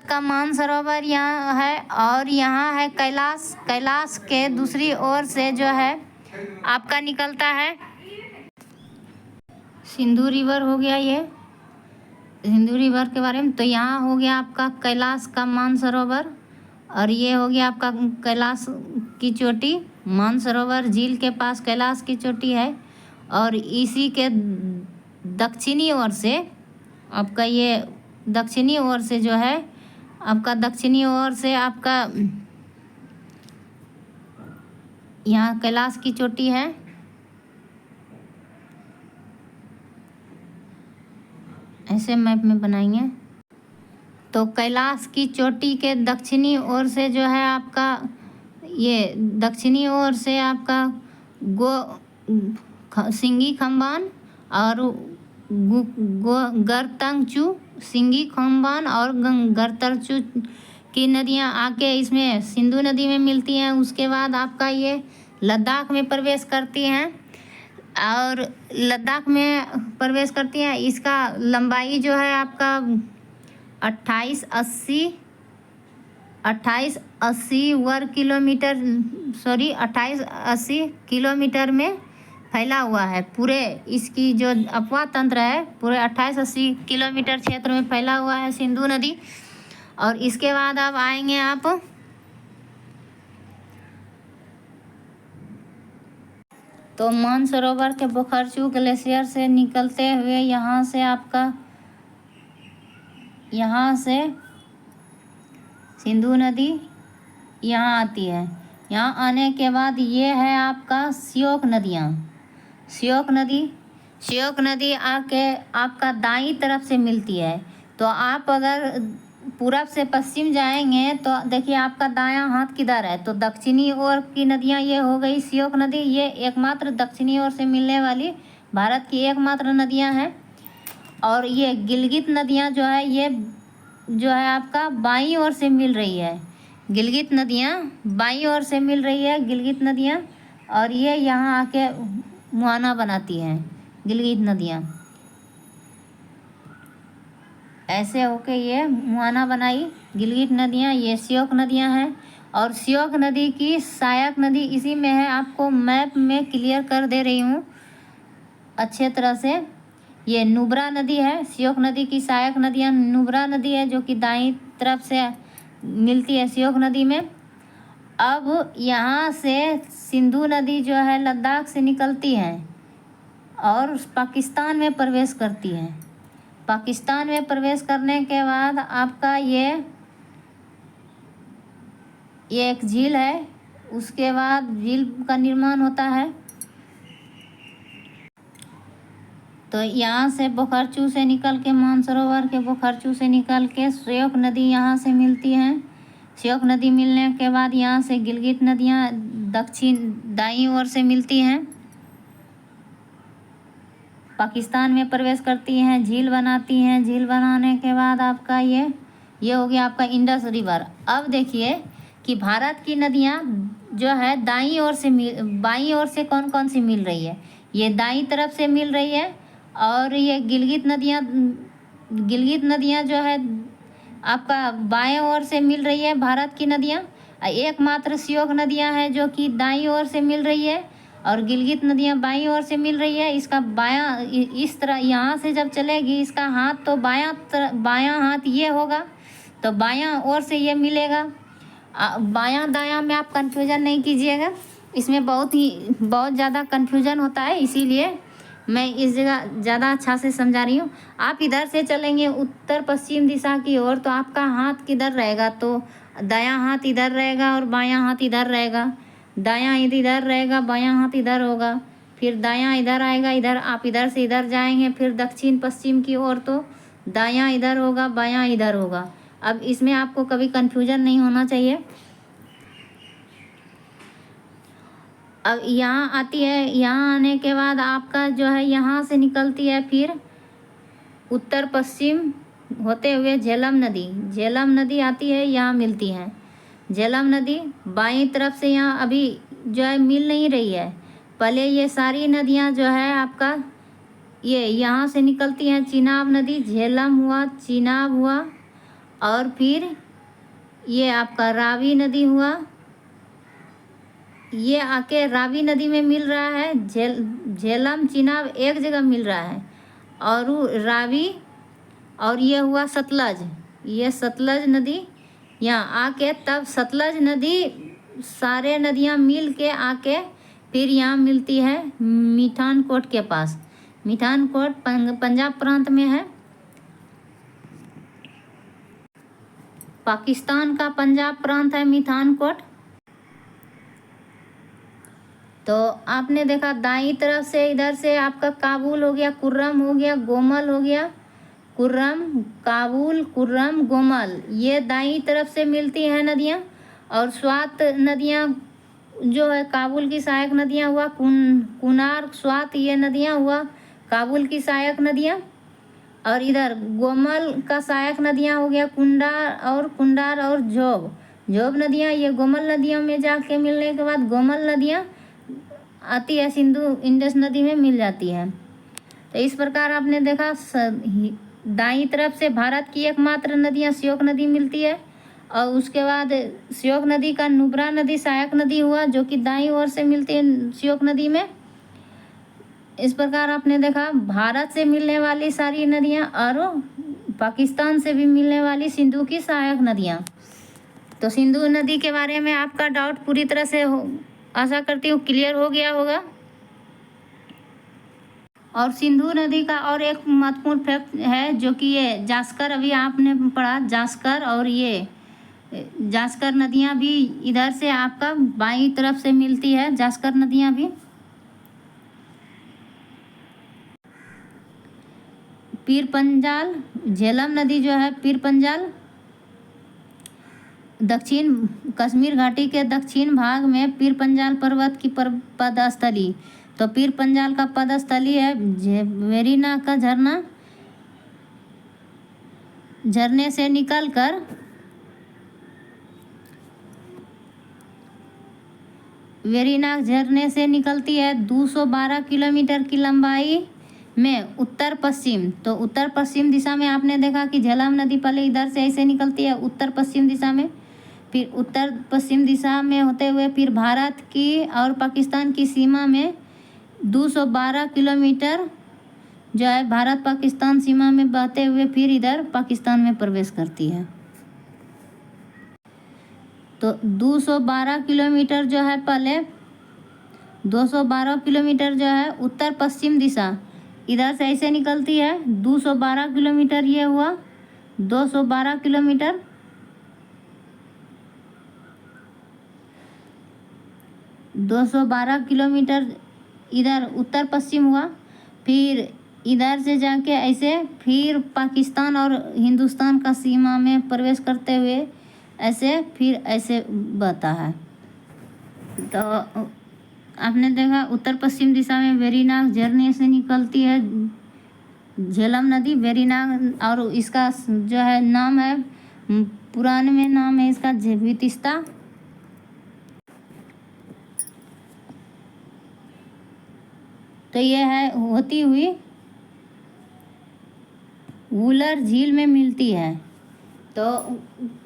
का मानसरोवर यहाँ है, और यहाँ है कैलाश के दूसरी ओर से जो है आपका निकलता है सिंधु रिवर हो गया, ये सिंधु रिवर के बारे में। तो यहाँ हो गया आपका कैलाश का मानसरोवर, और ये हो गया आपका कैलाश की चोटी, मानसरोवर झील के पास कैलाश की चोटी है। और इसी के दक्षिणी ओर से आपका ये दक्षिणी ओर से जो है आपका दक्षिणी ओर से आपका यहाँ कैलाश की चोटी है, ऐसे मैप में बनाएंगे। तो कैलाश की चोटी के दक्षिणी ओर से जो है आपका ये दक्षिणी ओर से आपका सिंगी खम्बान और गरतंगचू, सिंगी खम्बान और गरतरचू की नदियाँ आके इसमें सिंधु नदी में मिलती हैं। उसके बाद आपका ये लद्दाख में प्रवेश करती हैं और लद्दाख में प्रवेश करती हैं। इसका लंबाई जो है आपका 2880 वर्ग किलोमीटर 2880 किलोमीटर में फैला हुआ है। पूरे इसकी जो अपवाह तंत्र है पूरे 2880 किलोमीटर क्षेत्र में फैला हुआ है सिंधु नदी। और इसके बाद अब आएंगे आप तो मानसरोवर के बोखरचू ग्लेशियर से निकलते हुए यहाँ से सिंधु नदी यहाँ आती है। यहाँ आने के बाद ये है आपका श्योक नदी आके आपका दाईं तरफ से मिलती है। तो आप अगर पूरब से पश्चिम जाएंगे तो देखिए आपका दायां हाथ किधर है, तो दक्षिणी ओर की नदियाँ ये हो गई श्योक नदी। ये एकमात्र दक्षिणी ओर से मिलने वाली भारत की एकमात्र नदियाँ हैं। और ये गिलगित नदियाँ जो है ये जो है आपका बाईं ओर से मिल रही है। गिलगित नदियाँ बाईं ओर से मिल रही है गिलगित नदियाँ, और ये यहाँ आके मुहाना बनाती हैं गिलगित नदियाँ। ऐसे होके ये मुहाना बनाई गिलगित नदियाँ। ये श्योक नदियाँ हैं और श्योक नदी की सहायक नदी इसी में है। आपको मैप में क्लियर कर दे रही हूँ अच्छे तरह से। ये नुब्रा नदी है, श्योक नदी की सहायक नदियाँ नुब्रा नदी है जो कि दाईं तरफ से मिलती है श्योक नदी में। अब यहाँ से सिंधु नदी जो है लद्दाख से निकलती है और पाकिस्तान में प्रवेश करती है। पाकिस्तान में प्रवेश करने के बाद आपका ये एक झील है, उसके बाद झील का निर्माण होता है। तो यहाँ से बोखरचू से निकल के मानसरोवर के बोखरचू से निकल के श्योक नदी यहाँ से मिलती हैं। श्योक नदी मिलने के बाद यहाँ से गिलगित नदियाँ दक्षिण दाईं ओर से मिलती हैं, पाकिस्तान में प्रवेश करती हैं, झील बनाती हैं। झील बनाने के बाद आपका ये हो गया आपका इंडस रिवर। अब देखिए कि भारत की नदियाँ जो है बाईं ओर से कौन कौन सी मिल रही है। ये दाईं तरफ से मिल रही है और ये गिलगित नदियाँ जो है आपका बाएं ओर से मिल रही है भारत की नदियाँ। एकमात्र श्योक नदियाँ हैं जो कि दाईं ओर से मिल रही है और गिलगित नदियाँ बाईं ओर से मिल रही है। इसका बायां इस तरह यहाँ से जब चलेगी इसका हाथ तो बायां हाथ ये होगा, तो बायां ओर से ये मिलेगा। बायां दायां में आप कन्फ्यूज़न नहीं कीजिएगा, इसमें बहुत ज़्यादा कन्फ्यूज़न होता है, इसीलिए मैं इस जगह ज़्यादा अच्छा से समझा रही हूँ। आप इधर से चलेंगे उत्तर पश्चिम दिशा की ओर तो आपका हाथ किधर रहेगा, तो दायां हाथ इधर रहेगा और बायां हाथ इधर रहेगा। दायां इधर रहेगा, बायां हाथ इधर होगा, फिर दायां इधर आएगा, इधर आप इधर से इधर जाएंगे, फिर दक्षिण पश्चिम की ओर तो दायां इधर होगा, बायां इधर होगा। अब इसमें आपको कभी कन्फ्यूजन नहीं होना चाहिए। अब यहाँ आती है, यहाँ आने के बाद आपका जो है यहाँ से निकलती है फिर उत्तर पश्चिम होते हुए झेलम नदी आती है, यहाँ मिलती है। झेलम नदी बाईं तरफ से यहाँ अभी जो है मिल नहीं रही है। पहले ये सारी नदियाँ जो है आपका ये यहाँ से निकलती हैं। चिनाब नदी, झेलम हुआ, चिनाब हुआ और फिर ये आपका रावी नदी हुआ, ये आके रावी नदी में मिल रहा है। झेलम चिनाब एक जगह मिल रहा है और रावी, और ये हुआ सतलज, ये सतलज नदी यहाँ आके तब सतलज नदी सारे नदियाँ मिल के आके फिर यहाँ मिलती है मिठानकोट के पास। मिठानकोट पंजाब प्रांत में है, पाकिस्तान का पंजाब प्रांत है मिठानकोट। तो आपने देखा दाईं तरफ से इधर से आपका काबुल हो गया, कुर्रम हो गया, गोमल हो गया, कुर्रम, काबुल, कुर्रम, गोमल, ये दाईं तरफ से मिलती हैं नदियाँ। और स्वात नदियाँ जो है काबुल की सहायक नदियाँ हुआ, कुनार, स्वात, ये नदियाँ हुआ काबुल की सहायक नदियाँ। और इधर गोमल का सहायक नदियाँ हो गया कुंडार और झोब नदियाँ। ये गोमल नदियों में जाके मिलने के बाद गोमल नदियाँ आती है सिंधु इंडस नदी में मिल जाती है। तो इस प्रकार आपने देखा दाईं तरफ से भारत की एकमात्र नदियाँ श्योक नदी मिलती है। और उसके बाद श्योक नदी का नुब्रा नदी सहायक नदी हुआ जो कि दाईं ओर से मिलती है श्योक नदी में। इस प्रकार आपने देखा भारत से मिलने वाली सारी नदियाँ और पाकिस्तान से भी मिलने वाली सिंधु की सहायक नदियाँ। तो सिंधु नदी के बारे में आपका डाउट पूरी तरह से आशा करती हूँ क्लियर हो गया होगा। और सिंधु नदी का और एक महत्वपूर्ण फैक्ट है जो कि ये जास्कर, अभी आपने पढ़ा जास्कर, और ये जास्कर नदियाँ भी इधर से आपका बाईं तरफ से मिलती है जास्कर नदियाँ भी। पीर पंजाल, झेलम नदी जो है पीर पंजाल दक्षिण कश्मीर घाटी के दक्षिण भाग में पीर पंजाल पर्वत की पदस्थली। तो पीर पंजाल का पदस्थली है वेरिना का झरने से निकलकर वेरिनाग झरने से निकलती है 212 किलोमीटर की लंबाई में उत्तर पश्चिम। तो उत्तर पश्चिम दिशा में आपने देखा कि झेलम नदी पहले इधर से ऐसे निकलती है उत्तर पश्चिम दिशा में, फिर उत्तर पश्चिम दिशा में होते हुए फिर भारत की और पाकिस्तान की सीमा में 212 किलोमीटर जो है भारत पाकिस्तान सीमा में बहते हुए फिर इधर पाकिस्तान में प्रवेश करती है। तो 212 किलोमीटर जो है पहले 212 किलोमीटर जो है उत्तर पश्चिम दिशा इधर से ऐसे निकलती है 212 किलोमीटर, ये हुआ 212 किलोमीटर। दो सौ बारह किलोमीटर इधर उत्तर पश्चिम हुआ, फिर इधर से जाके ऐसे फिर पाकिस्तान और हिंदुस्तान का सीमा में प्रवेश करते हुए ऐसे फिर ऐसे बहता है। तो आपने देखा उत्तर पश्चिम दिशा में वेरिनाग झरने से निकलती है झेलम नदी वेरिनाग, और इसका जो है नाम है पुराने में नाम है इसका झेवितिस्ता। तो ये है होती हुई वुलर झील में मिलती है। तो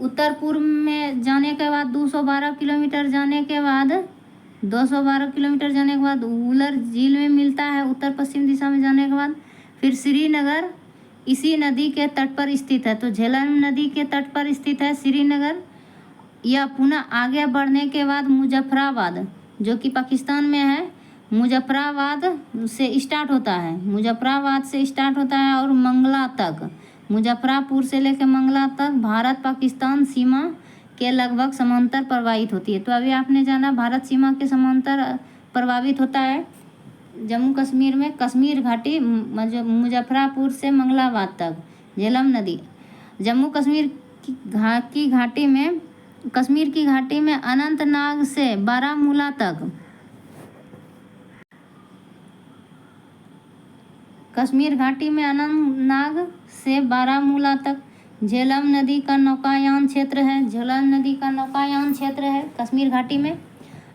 उत्तर पूर्व में जाने के बाद 212 किलोमीटर जाने के बाद 212 किलोमीटर जाने के बाद वुलर झील में मिलता है उत्तर पश्चिम दिशा में जाने के बाद। फिर श्रीनगर इसी नदी के तट पर स्थित है। तो झेलम नदी के तट पर स्थित है श्रीनगर। या पुनः आगे बढ़ने के बाद मुजफ्फराबाद जो कि पाकिस्तान में है, मुजफ्फराबाद से स्टार्ट होता है, मुजफ्फराबाद से स्टार्ट होता है और मंगला तक, मुजफ्फरापुर से लेकर मंगला तक भारत पाकिस्तान सीमा के लगभग समांतर प्रवाहित होती है। तो अभी आपने जाना भारत सीमा के समांतर प्रभावित होता है जम्मू कश्मीर में कश्मीर घाटी मुजफ्फरापुर से मंगलाबाद तक झेलम नदी। जम्मू कश्मीर की घाटी में कश्मीर की घाटी में अनंतनाग से बारामूला तक, कश्मीर घाटी में अनंतनाग से बारामूला तक झेलम नदी का नौकायान क्षेत्र है। झेलम नदी का नौकायान क्षेत्र है कश्मीर घाटी में।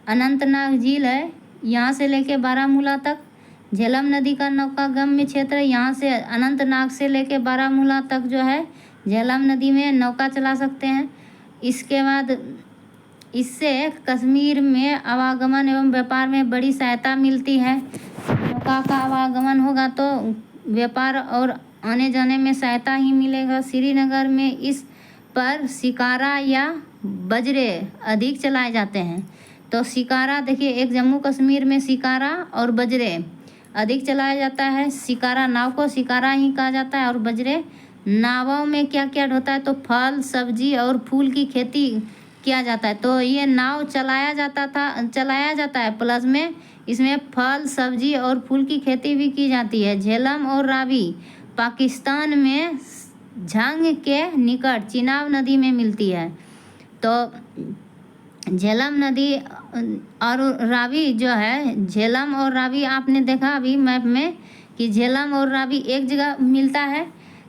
अनंतनाग झील है यहाँ से लेके बारामूला तक। झेलम नदी का नौकागम्य क्षेत्र है, यहाँ से अनंतनाग से लेके बारामूला तक जो है झेलम नदी में नौका चला सकते हैं। इसके बाद इससे कश्मीर में आवागमन एवं व्यापार में बड़ी सहायता मिलती है। नौका का आवागमन होगा तो व्यापार और आने जाने में सहायता ही मिलेगा। श्रीनगर में इस पर शिकारा या बजरे अधिक चलाए जाते हैं। तो शिकारा देखिए, एक जम्मू कश्मीर में शिकारा और बजरे अधिक चलाया जाता है। शिकारा नाव को शिकारा ही कहा जाता है और बजरे नावों में क्या क्या होता है तो फल सब्जी और फूल की खेती किया जाता है। तो ये नाव चलाया जाता है प्लस में इसमें फल सब्जी और फूल की खेती भी की जाती है। झेलम और रावी पाकिस्तान में झांग के निकट चिनाब नदी में मिलती है। तो झेलम नदी और रावी जो है, झेलम और रावी आपने देखा अभी मैप में कि झेलम और रावी एक जगह मिलता है,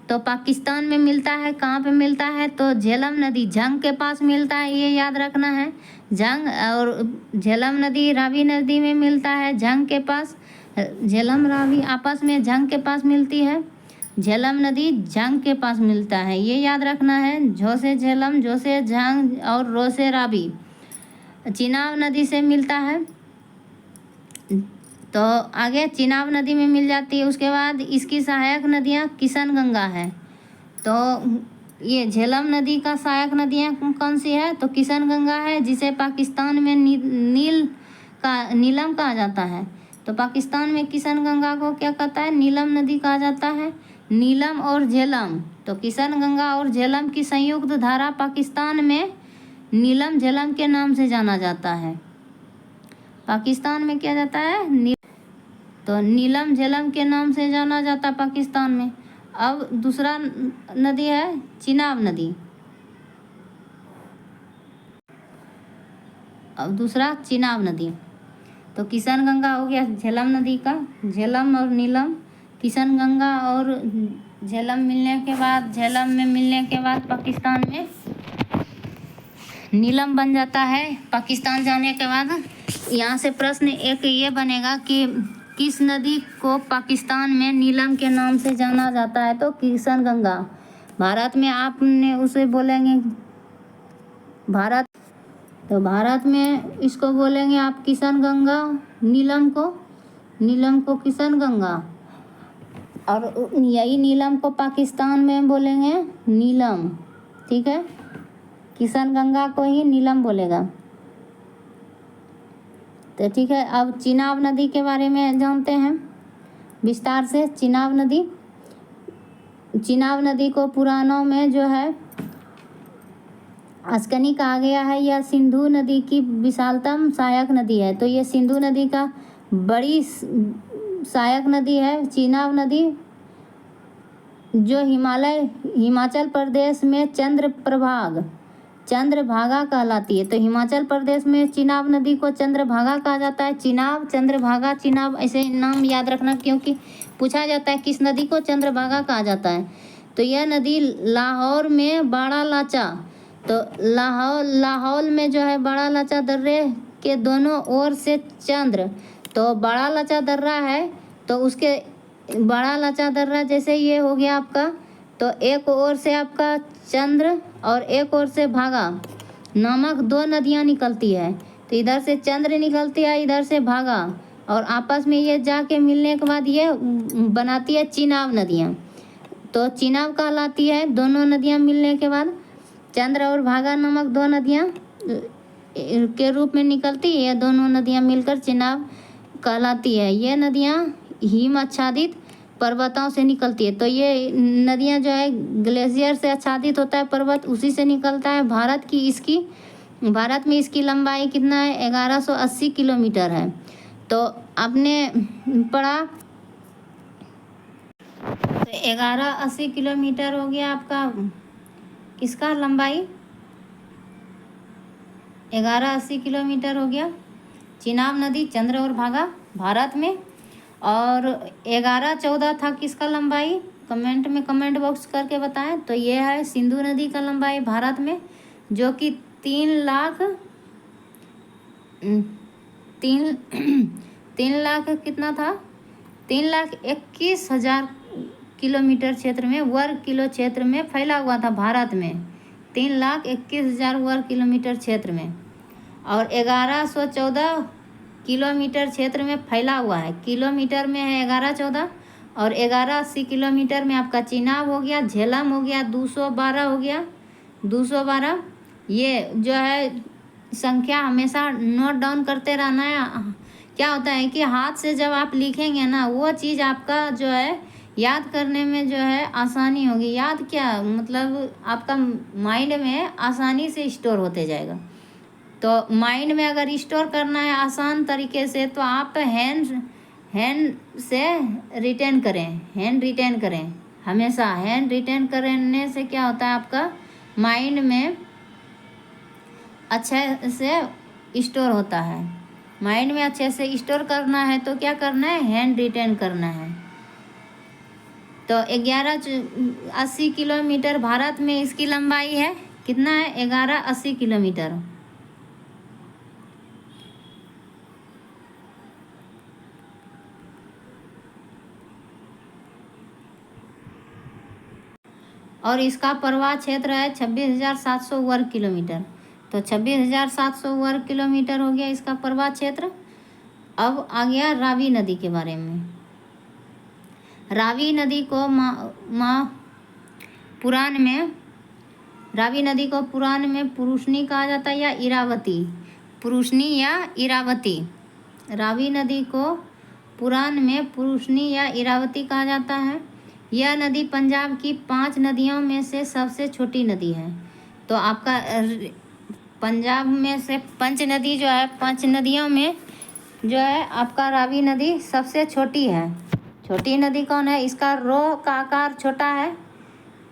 तो पाकिस्तान में मिलता है। कहाँ पे मिलता है? तो झेलम नदी झंग के पास मिलता है, ये याद रखना है। झंग और झेलम नदी रावी नदी में मिलता है झंग के पास। झेलम रावी आपस में झंग के पास मिलती है। झेलम नदी झंग के पास मिलता है, ये याद रखना है। झो से झेलम, झो से झंग और रो से रावी चिनाब नदी से मिलता है। तो आगे चिनाब नदी में मिल जाती है। उसके बाद इसकी सहायक नदियाँ किशन गंगा है। तो ये झेलम नदी का सहायक नदियाँ कौन सी है? तो किशन गंगा है, जिसे पाकिस्तान में नीलम कहा जाता है। तो पाकिस्तान में किशन गंगा को क्या कहता है? नीलम नदी कहा जाता है। नीलम और झेलम, तो किशन गंगा और झेलम की संयुक्त धारा पाकिस्तान में नीलम झेलम के नाम से जाना जाता है। पाकिस्तान में क्या जाता है? तो नीलम झेलम के नाम से जाना जाता है पाकिस्तान में। अब दूसरा नदी है चिनाब नदी। अब दूसरा चिनाब नदी। तो किशन गंगा हो गया झेलम नदी का, झेलम और नीलम। किशन गंगा और झेलम मिलने के बाद, झेलम में मिलने के बाद पाकिस्तान में नीलम बन जाता है। पाकिस्तान जाने के बाद यहाँ से प्रश्न एक ये बनेगा कि किस नदी को पाकिस्तान में नीलम के नाम से जाना जाता है? तो किशन गंगा। भारत में आपने उसे बोलेंगे भारत, तो भारत में इसको बोलेंगे आप किशन गंगा। नीलम को किशन गंगा, और यही नीलम को पाकिस्तान में बोलेंगे नीलम। ठीक है, किशन गंगा को ही नीलम बोलेगा। तो ठीक है, अब चिनाब नदी के बारे में जानते हैं विस्तार से। चिनाब नदी को पुराणों में जो है अस्कनी कहा गया है। यह सिंधु नदी की विशालतम सहायक नदी है। तो ये सिंधु नदी का बड़ी सहायक नदी है। चिनाब नदी जो हिमाचल प्रदेश में चंद्रभागा कहलाती है। तो हिमाचल प्रदेश में चिनाब नदी को चंद्रभागा कहा जाता है। चिनाब, चंद्रभागा, चिनाब ऐसे नाम याद रखना, क्योंकि पूछा जाता है किस नदी को चंद्रभागा कहा जाता है। तो यह नदी लाहौर में बड़ा लाचा, तो लाहौल में जो है बड़ा लाचा दर्रे के दोनों ओर से चंद्र, तो बड़ा लाचा दर्रा है, तो उसके बड़ा लाचा दर्रा जैसे ये हो गया आपका, तो एक ओर से आपका चंद्र और एक ओर से भागा नामक दो नदियाँ निकलती है। तो इधर से चंद्र निकलती है, इधर से भागा, और आपस में ये जाके मिलने के बाद ये बनाती है चिनाब नदियाँ। तो चिनाब कहलाती है दोनों नदियाँ मिलने के बाद। चंद्र और भागा नामक दो नदियाँ के रूप में निकलती है। ये दोनों नदियाँ मिलकर चिनाब कहलाती है। ये नदियाँ हिम आच्छादित पर्वतों से निकलती है। तो ये नदियाँ जो है ग्लेशियर से आच्छादित होता है पर्वत, उसी से निकलता है। भारत में इसकी लंबाई कितना है? 1180 किलोमीटर है। तो आपने पढ़ा, तो 1180 किलोमीटर हो गया आपका इसका लंबाई, 1180 किलोमीटर हो गया चिनाब नदी, चंद्र और भागा भारत में। और 1114 था किसका लंबाई? कमेंट बॉक्स करके बताएं। तो ये है सिंधु नदी का लंबाई भारत में, जो कि 3 लाख कितना था? 3,21,000 किलोमीटर क्षेत्र में, वर्ग किलो क्षेत्र में फैला हुआ था भारत में। 3,21,000 वर्ग किलोमीटर क्षेत्र में, और 1114 किलोमीटर क्षेत्र में फैला हुआ है। किलोमीटर में है 1114, और 1180 किलोमीटर में आपका चिनाब हो गया, झेलम हो गया, 212 हो गया, 212। ये जो है संख्या हमेशा नोट डाउन करते रहना है। क्या होता है कि हाथ से जब आप लिखेंगे ना, वो चीज़ आपका जो है याद करने में जो है आसानी होगी। याद क्या मतलब, आपका माइंड में आसानी से स्टोर होते जाएगा। तो माइंड में अगर स्टोर करना है आसान तरीके से, तो आप हैंड से रिटेन करें, हमेशा हैंड रिटेन करने से क्या होता है, आपका माइंड में अच्छे से स्टोर होता है। माइंड में अच्छे से स्टोर करना है तो क्या करना है, हैंड रिटेन करना है। तो 1180 किलोमीटर भारत में इसकी लंबाई है, कितना है, 1180 किलोमीटर। और इसका प्रवाह क्षेत्र है 26,700 वर्ग किलोमीटर। तो 26,700 वर्ग किलोमीटर हो गया इसका प्रवाह क्षेत्र। अब आ गया रावी नदी के बारे में। रावी नदी को पुराण में रावी नदी को पुराण में पुरुषनी कहा जाता है या इरावती, पुरुषनी या इरावती। रावी नदी को पुराण में पुरुषनी या इरावती कहा जाता है। यह नदी पंजाब की 5 नदियों में से सबसे छोटी नदी है। तो आपका पंजाब में से 5 नदी जो है, 5 नदियों में जो है आपका रावी नदी सबसे छोटी है। छोटी नदी कौन है, इसका रो का आकार छोटा है,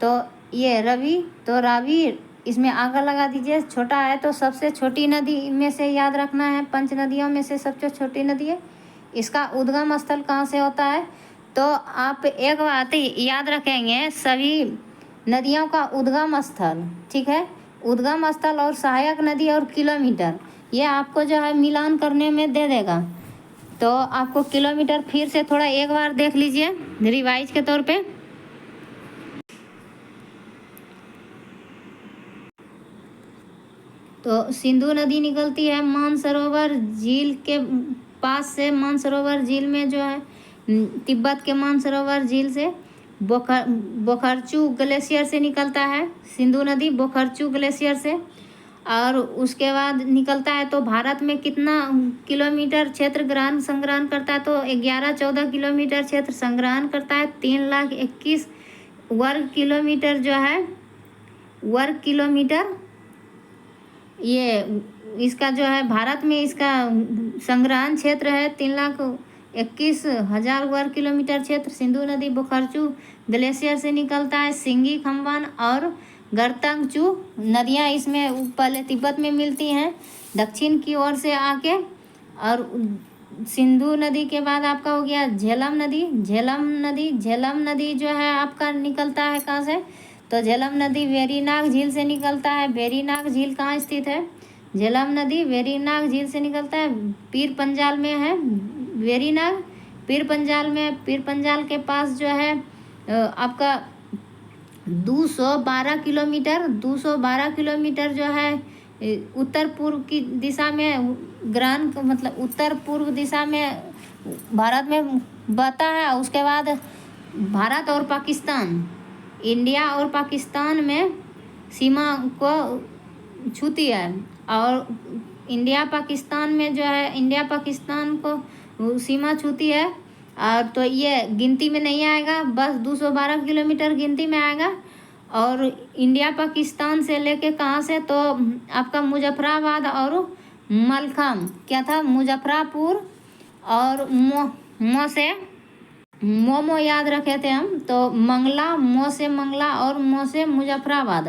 तो ये रवि, तो रावी इसमें आगे लगा दीजिए, छोटा है तो सबसे छोटी नदी में से याद रखना है, 5 नदियों में से सबसे छोटी नदी है। इसका उद्गम स्थल कहाँ से होता है, तो आप एक बात याद रखेंगे, सभी नदियों का उद्गम स्थल, ठीक है, उद्गम स्थल और सहायक नदी और किलोमीटर, ये आपको जो है मिलान करने में दे देगा। तो आपको किलोमीटर फिर से थोड़ा एक बार देख लीजिए रिवाइज के तौर पे। तो सिंधु नदी निकलती है मानसरोवर झील के पास से। मानसरोवर झील में जो है तिब्बत के मानसरोवर झील से बोखरचू ग्लेशियर से निकलता है सिंधु नदी, बोखरचू ग्लेशियर से। और उसके बाद निकलता है तो भारत में कितना किलोमीटर क्षेत्र ग्रहण संग्रहण करता है, तो 11-14 किलोमीटर क्षेत्र संग्रहण करता है। 3,21,000 वर्ग किलोमीटर जो है, वर्ग किलोमीटर ये इसका जो है भारत में इसका संग्रहण क्षेत्र है 3,21,000 वर्ग किलोमीटर क्षेत्र। सिंधु नदी बोखरचू ग्लेशियर से निकलता है। सिंगी, खम्बान और गर्तंगचू नदियाँ इसमें पहले तिब्बत में मिलती हैं दक्षिण की ओर से आके। और सिंधु नदी के बाद आपका हो गया झेलम नदी। झेलम नदी जो है आपका निकलता है कहाँ से, तो झेलम नदी वेरीनाग झील से निकलता है। वेरीनाग झील कहाँ स्थित है, झेलम नदी वेरीनाग झील से निकलता है, पीर पंजाल में है वेरीनाग, पीर पंजाल में। पीर पंजाल के पास जो है आपका 212 किलोमीटर जो है उत्तर पूर्व की दिशा में ग्रहण, मतलब उत्तर पूर्व दिशा में भारत में बहता है। उसके बाद भारत और पाकिस्तान, इंडिया और पाकिस्तान में सीमा को छूती है। और इंडिया पाकिस्तान में जो है, इंडिया पाकिस्तान को सीमा छूती है। और तो ये गिनती में नहीं आएगा, बस 212 किलोमीटर गिनती में आएगा। और इंडिया पाकिस्तान से लेके कहाँ से, तो आपका मुजफ्फराबाद और मलखम, क्या था, मुजफ्फरापुर और मोमो याद रखे थे हम, तो मंगला, मो से मंगला और मो से मुजफ्फराबाद।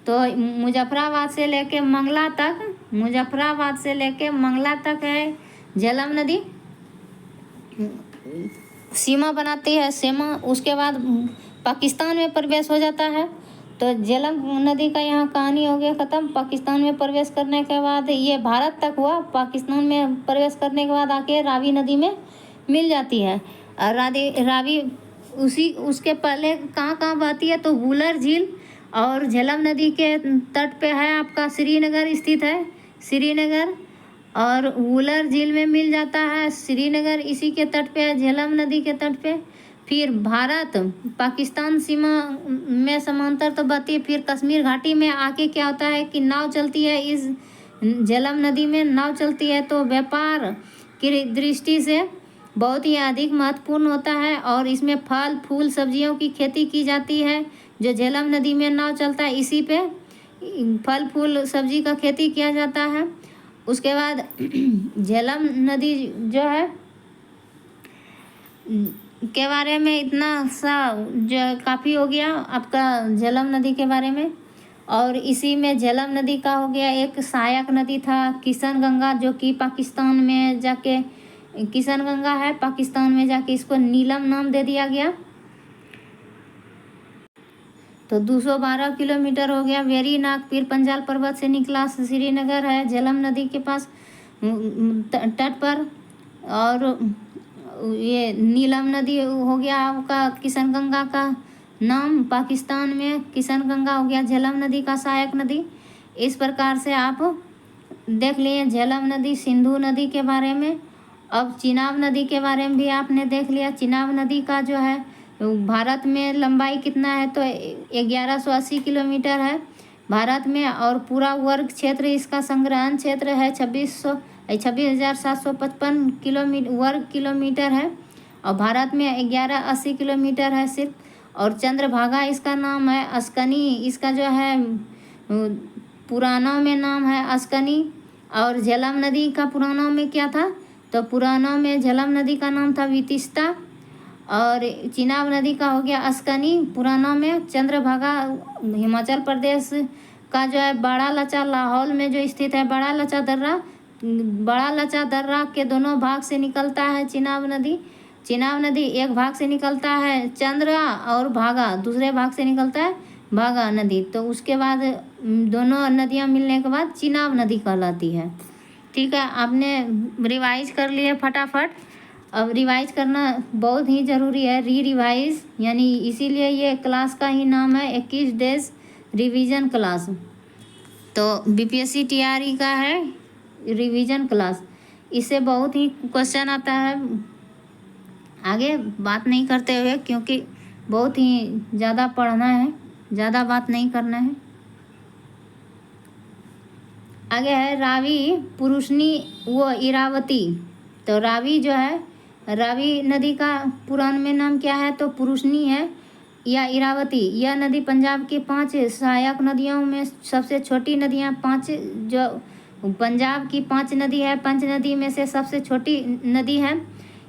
तो मुजफ्फराबाद से लेके मंगला तक है झेलम नदी सीमा बनाती है, सीमा। उसके बाद पाकिस्तान में प्रवेश हो जाता है। तो झेलम नदी का यहाँ कहानी हो गया ख़त्म। पाकिस्तान में प्रवेश करने के बाद ये भारत तक हुआ, पाकिस्तान में प्रवेश करने के बाद आके रावी नदी में मिल जाती है। और रावी उसके पहले कहाँ बहती है, तो वुलर झील और झेलम नदी के तट पे है आपका श्रीनगर स्थित है, श्रीनगर। और वुलर झील में मिल जाता है श्रीनगर, इसी के तट पे है, झेलम नदी के तट पे। फिर भारत पाकिस्तान सीमा में समांतर तो बहती है। फिर कश्मीर घाटी में आके क्या होता है कि नाव चलती है, इस झेलम नदी में नाव चलती है। तो व्यापार की दृष्टि से बहुत ही अधिक महत्वपूर्ण होता है। और इसमें फल फूल सब्जियों की खेती की जाती है, जो झेलम नदी में नाव चलता है इसी पे फल फूल सब्जी का खेती किया जाता है। उसके बाद झेलम नदी जो है के बारे में इतना सा जो काफ़ी हो गया आपका झेलम नदी के बारे में। और इसी में झेलम नदी का हो गया, एक सहायक नदी था किशन गंगा, जो कि पाकिस्तान में जाके, किशन गंगा है पाकिस्तान में जाके इसको नीलम नाम दे दिया गया। तो 212 किलोमीटर हो गया। वेरीनाग पीर पंजाल पर्वत से निकला, श्रीनगर है झेलम नदी के पास तट पर। और ये नीलम नदी हो गया आपका किशन गंगा का नाम, पाकिस्तान में किशन गंगा हो गया झेलम नदी का सहायक नदी। इस प्रकार से आप देख लिए झेलम नदी, सिंधु नदी के बारे में। अब चिनाब नदी के बारे में भी आपने देख लिया। चिनाब नदी का जो है भारत में लंबाई कितना है, तो 1180 किलोमीटर है भारत में। और पूरा वर्ग क्षेत्र इसका संग्रहण क्षेत्र है 26,755 वर्ग किलोमीटर है। और भारत में 1180 किलोमीटर है सिर्फ। और चंद्रभागा इसका नाम है, अस्कनी इसका जो है पुरानों में नाम है अस्कनी। और झेलम नदी का पुरानों में क्या था, तो पुरानों में झेलम नदी का नाम था वितिस्ता। और चिनाब नदी का हो गया अस्कनी पुरानों में। चंद्रभागा हिमाचल प्रदेश का जो है बड़ा लचा लाहौल में जो स्थित है, बड़ा लचा दर्रा के दोनों भाग से निकलता है चिनाब नदी। चिनाब नदी एक भाग से निकलता है चंद्रा और भागा, दूसरे भाग से निकलता है भागा नदी। तो उसके बाद दोनों नदियां मिलने के बाद चिनाब नदी कहलाती है। ठीक है, आपने रिवाइज कर लिए फटाफट। अब रिवाइज करना बहुत ही ज़रूरी है, रिवाइज, यानी इसीलिए ये क्लास का ही नाम है 21 डेज रिवीजन क्लास। तो बीपीएससी टीआरई का है रिवीजन क्लास, इससे बहुत ही क्वेश्चन आता है। आगे बात नहीं करते हुए, क्योंकि बहुत ही ज़्यादा पढ़ना है, ज़्यादा बात नहीं करना है। आगे है रावी, पुरुषनी व इरावती। तो रावी जो है, रावी नदी का पुराण में नाम क्या है, तो पुरुषनी है या इरावती। यह नदी पंजाब की 5 सहायक नदियों में सबसे छोटी नदियाँ 5, जो पंजाब की 5 नदी है, 5 नदी में से सबसे छोटी नदी है।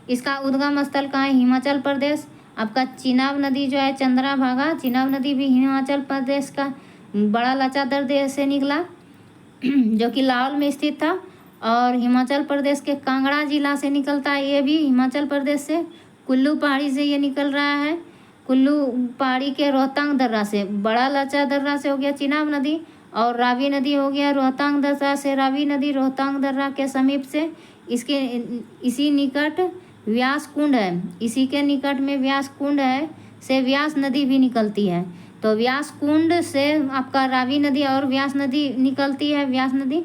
इसका उद्गम स्थल कहाँ है, हिमाचल प्रदेश। आपका चिनाब नदी जो है चंद्रभागा, चिनाब नदी भी हिमाचल प्रदेश का बड़ा लचा दर्रे से निकला जो कि लाहौल में स्थित था। और हिमाचल प्रदेश के कांगड़ा जिला से निकलता है, ये भी हिमाचल प्रदेश से कुल्लू पहाड़ी से ये निकल रहा है। कुल्लू पहाड़ी के रोहतांग दर्रा से, बड़ा लचा दर्रा से हो गया चिनाब नदी। और रावी नदी हो गया रोहतांग दर्रा से, रावी नदी रोहतांग दर्रा के समीप से इसके इसी निकट व्यास कुंड है, इसी के निकट में व्यास कुंड है से व्यास नदी भी निकलती है। तो व्यास कुंड से आपका रावी नदी और व्यास नदी निकलती है। व्यास नदी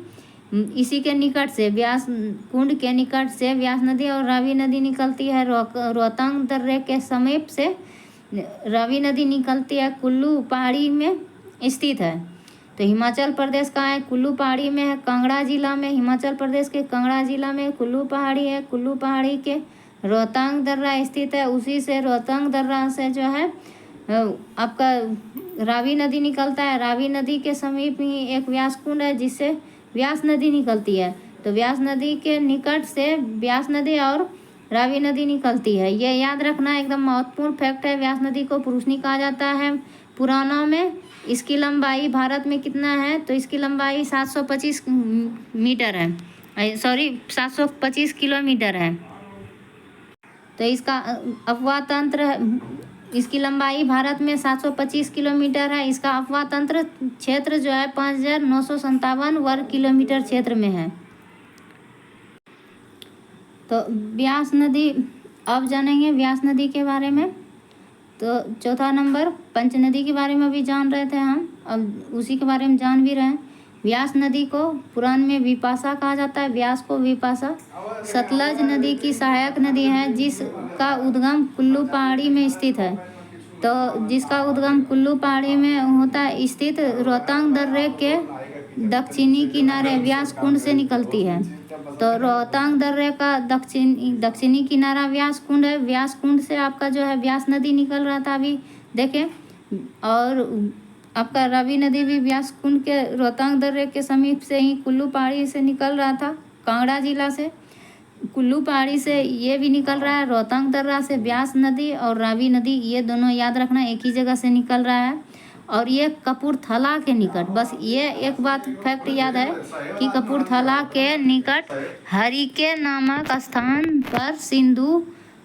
इसी के निकट से, व्यास कुंड के निकट से व्यास नदी और रावी नदी निकलती है। रोहतांग दर्रे के समीप से रावी नदी निकलती है, कुल्लू पहाड़ी में स्थित है। तो हिमाचल प्रदेश का है, कुल्लू पहाड़ी में है, कांगड़ा जिला में, हिमाचल प्रदेश के कांगड़ा जिला में कुल्लू पहाड़ी है। कुल्लू पहाड़ी के रोहतांग दर्रा स्थित है, उसी से रोहतांग दर्रा से जो है आपका रावी नदी निकलता है। रावी नदी के समीप ही एक व्यास कुंड है जिससे व्यास नदी निकलती है। तो व्यास नदी के निकट से व्यास नदी और रावी नदी निकलती है, ये याद रखना एकदम महत्वपूर्ण फैक्ट है। व्यास नदी को पुरुषनी कहा जाता है पुराणों में। इसकी लंबाई भारत में कितना है, तो इसकी लंबाई 725 मीटर है, सॉरी 725 किलोमीटर है। तो इसका अफवाह तंत्र, इसकी लंबाई भारत में 725 किलोमीटर है। इसका अफवाह तंत्र क्षेत्र जो है 5,957 वर्ग किलोमीटर क्षेत्र में है। तो व्यास नदी, अब जानेंगे व्यास नदी के बारे में। तो चौथा नंबर, पंच नदी के बारे में भी जान रहे थे हम, अब उसी के बारे में जान भी रहे हैं। व्यास नदी को पुराण में विपाशा कहा जाता है, व्यास को विपाशा। सतलज नदी की सहायक नदी है जिसका उद्गम कुल्लू पहाड़ी में स्थित है। तो जिसका उद्गम कुल्लू पहाड़ी में होता है स्थित, रोहतांग दर्रे के दक्षिणी किनारे व्यास कुंड से निकलती है। तो रोहतांग दर्रे का दक्षिणी किनारा व्यास कुंड है। व्यास कुंड से आपका जो है व्यास नदी निकल रहा था अभी देखें। और आपका रावी नदी भी व्यास कुंड के रोहतांग दर्रे के समीप से ही कुल्लू पहाड़ी से निकल रहा था, कांगड़ा जिला से। कुल्लू पहाड़ी से ये भी निकल रहा है, रोहतांग दर्रा से ब्यास नदी और रावी नदी, ये दोनों याद रखना एक ही जगह से निकल रहा है। और ये कपूरथला के निकट, बस ये एक बात फैक्ट याद है कि कपूरथला के निकट हरिके नामक स्थान पर सिंधु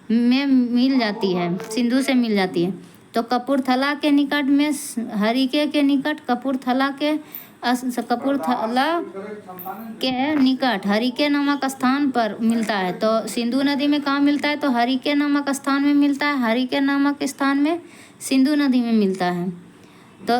में मिल जाती है, सिंधु से मिल जाती है। तो कपूरथला के निकट में, हरिके के निकट, कपूरथला के निकट हरिके नामक स्थान पर मिलता है। तो सिंधु नदी में कहाँ मिलता है? तो हरिके नामक स्थान में मिलता है, हरिके नामक स्थान में सिंधु नदी में मिलता है। तो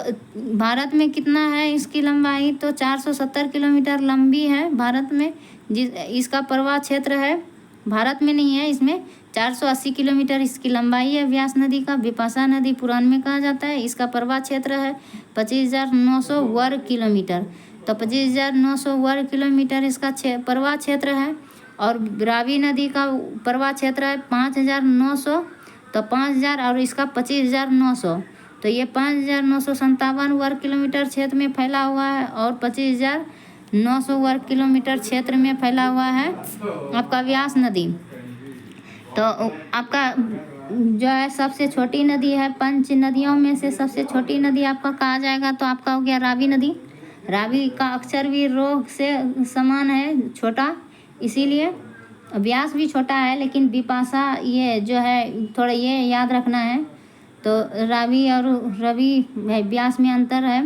भारत में कितना है इसकी लंबाई? तो 470 किलोमीटर लंबी है भारत में। इसका प्रवाह क्षेत्र है, भारत में नहीं है, इसमें 480 किलोमीटर इसकी लंबाई है। व्यास नदी का बिपाशा नदी पुराण में कहा जाता है। इसका प्रवाह क्षेत्र है 25,900 वर्ग किलोमीटर। तो 25,900 वर्ग किलोमीटर इसका प्रवाह क्षेत्र है। और रावी नदी का प्रवाह क्षेत्र है 5,900, तो 5,000 और इसका 25,900, तो ये 5,957 वर्ग किलोमीटर क्षेत्र में फैला हुआ है और 25,900 वर्ग किलोमीटर क्षेत्र में फैला हुआ है आपका व्यास नदी। तो आपका जो है सबसे छोटी नदी है, पंच नदियों में से सबसे छोटी नदी आपका कहा जाएगा तो आपका हो गया रावी नदी। रावी का अक्षर भी रो से समान है, छोटा, इसीलिए व्यास भी छोटा है, लेकिन बिपाशा ये जो है थोड़ा ये याद रखना है। तो रावी और रवि व्यास में अंतर है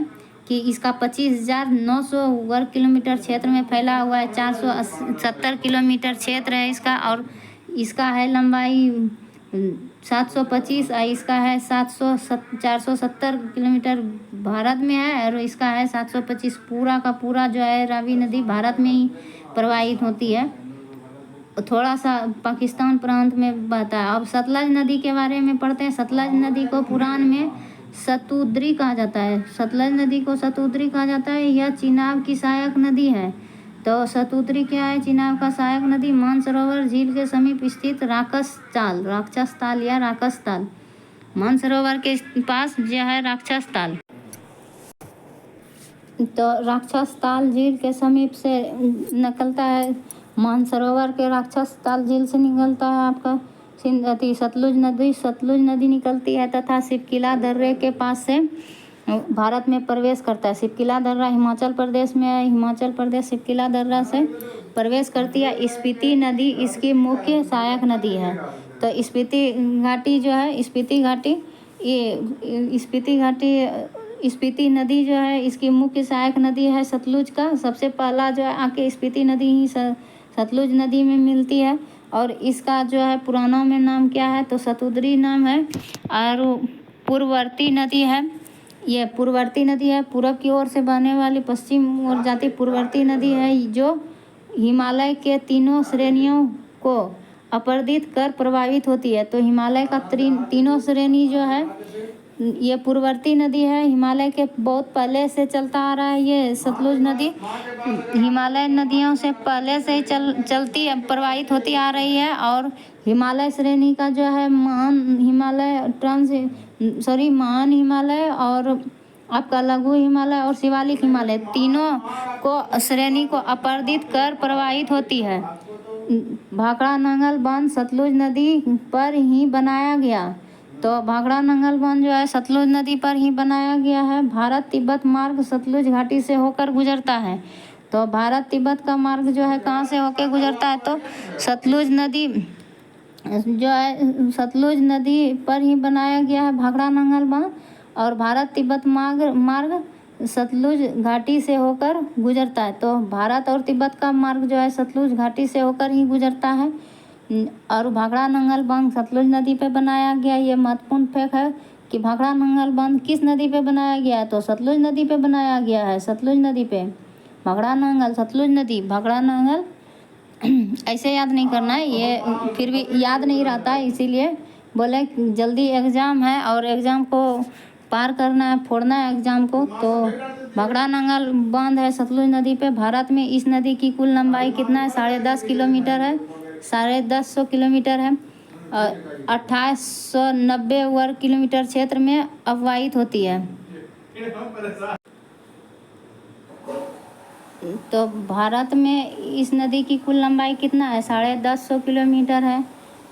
कि इसका 25,900 वर्ग किलोमीटर क्षेत्र में फैला हुआ है, 470 किलोमीटर क्षेत्र है इसका, और इसका है लंबाई 725 और इसका है 470 किलोमीटर भारत में है, और इसका है 725। पूरा का पूरा जो है रावी नदी भारत में ही प्रवाहित होती है, थोड़ा सा पाकिस्तान प्रांत में बहता है। अब सतलज नदी के बारे में पढ़ते हैं। सतलज नदी को पुराण में शतुद्री कहा जाता है। सतलज नदी को शतुद्री कहा जाता है। यह चिनाब की सहायक नदी है। तो शतुद्री क्या है? चिनाब का सहायक नदी। मानसरोवर झील के समीप स्थित राक्षस ताल या राक्षस ताल, मानसरोवर के पास जो है राक्षस ताल, तो राक्षस ताल झील के समीप से निकलता है। मानसरोवर के राक्षस ताल झील से निकलता है आपका सतलुज नदी निकलती है, तथा सिपकिला दर्रे के पास से भारत में प्रवेश करता है। सिपकिला दर्रा हिमाचल प्रदेश में है। हिमाचल प्रदेश सिपकिला दर्रा से प्रवेश करती है। स्पीति नदी इसकी मुख्य सहायक नदी है। तो स्पीति घाटी जो है, स्पीति स्पीति नदी जो है इसकी मुख्य सहायक नदी है सतलुज का। सबसे पहला जो है आके स्पीति नदी ही सतलुज नदी में मिलती है, और इसका जो है पुरानों में नाम क्या है? तो शतुद्री नाम है। और पूर्ववर्ती नदी है, ये पूर्ववर्ती नदी है, पूरब की ओर से बहने वाली पश्चिम ओर जाती पूर्ववर्ती नदी है, जो हिमालय के तीनों श्रेणियों को अपरदित कर प्रभावित होती है। तो हिमालय का तीनों श्रेणी जो है ये पूर्ववर्ती नदी है। हिमालय के बहुत पहले से चलता आ रहा है ये सतलुज नदी। हिमालय नदियों से पहले से ही चलती प्रवाहित होती आ रही है। और हिमालय श्रेणी का जो है महान हिमालय और आपका लघु हिमालय और शिवालिक हिमालय, तीनों को श्रेणी को अपरदित कर प्रवाहित होती है। भाखड़ा नंगल बांध सतलुज नदी पर ही बनाया गया। तो भाखड़ा नंगल बांध जो है सतलुज नदी पर ही बनाया गया है। भारत तिब्बत मार्ग सतलुज घाटी से होकर गुजरता है। तो भारत तिब्बत का मार्ग जो है कहाँ से होकर गुजरता है? तो सतलुज नदी जो है सतलुज नदी पर ही बनाया गया है भाखड़ा नंगल बांध, और भारत तिब्बत मार्ग सतलुज घाटी से होकर गुजरता है। तो भारत और तिब्बत का मार्ग जो है सतलुज घाटी से होकर ही गुजरता है। और भाखड़ा नंगल बांध सतलुज नदी पे बनाया गया। ये महत्वपूर्ण फैक्ट है कि भाखड़ा नंगल बांध किस नदी पे बनाया गया है? तो सतलुज नदी पे बनाया गया है। सतलुज नदी पे भाखड़ा नंगल, सतलुज नदी, भाखड़ा नंगल ऐसे याद नहीं करना है, ये फिर भी याद नहीं रहता है, इसीलिए बोले जल्दी एग्ज़ाम है और एग्ज़ाम को पार करना है, फोड़ना है एग्ज़ाम को। तो भाखड़ा नंगल बांध है सतलुज नदी पे। भारत में इस नदी की कुल लंबाई कितना है? 10.5 किलोमीटर है, 150 किलोमीटर है, और 2890 वर्ग किलोमीटर क्षेत्र में अववाहित होती है। तो भारत में इस नदी की कुल लंबाई कितना है? 1050 किलोमीटर है,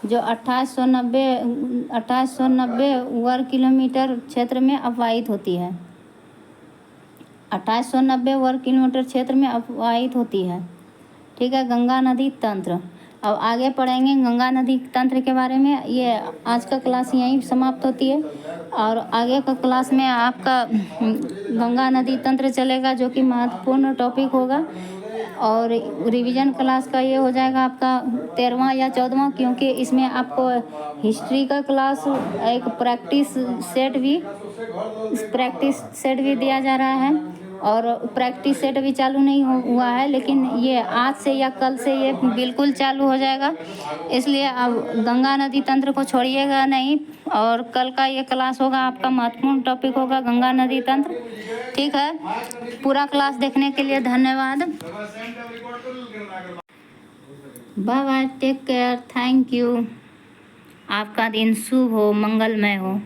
जो 2890 वर्ग किलोमीटर क्षेत्र में अपवाहित होती है। 2890 वर्ग किलोमीटर क्षेत्र में अपवाहित होती है। ठीक है, गंगा नदी तंत्र। अब आगे पढ़ेंगे गंगा नदी तंत्र के बारे में। ये आज का क्लास यहीं समाप्त होती है और आगे का क्लास में आपका गंगा नदी तंत्र चलेगा, जो कि महत्वपूर्ण टॉपिक होगा। और रिवीजन क्लास का ये हो जाएगा आपका 13वां या 14वां, क्योंकि इसमें आपको हिस्ट्री का क्लास एक प्रैक्टिस सेट भी दिया जा रहा है और प्रैक्टिस सेट भी चालू नहीं हुआ है, लेकिन ये आज से या कल से ये बिल्कुल चालू हो जाएगा। इसलिए अब गंगा नदी तंत्र को छोड़िएगा नहीं और कल का ये क्लास होगा आपका महत्वपूर्ण टॉपिक होगा गंगा नदी तंत्र। ठीक है, पूरा क्लास देखने के लिए धन्यवाद। Bye bye, take care, thank you. आपका दिन शुभ हो, मंगलमय हो।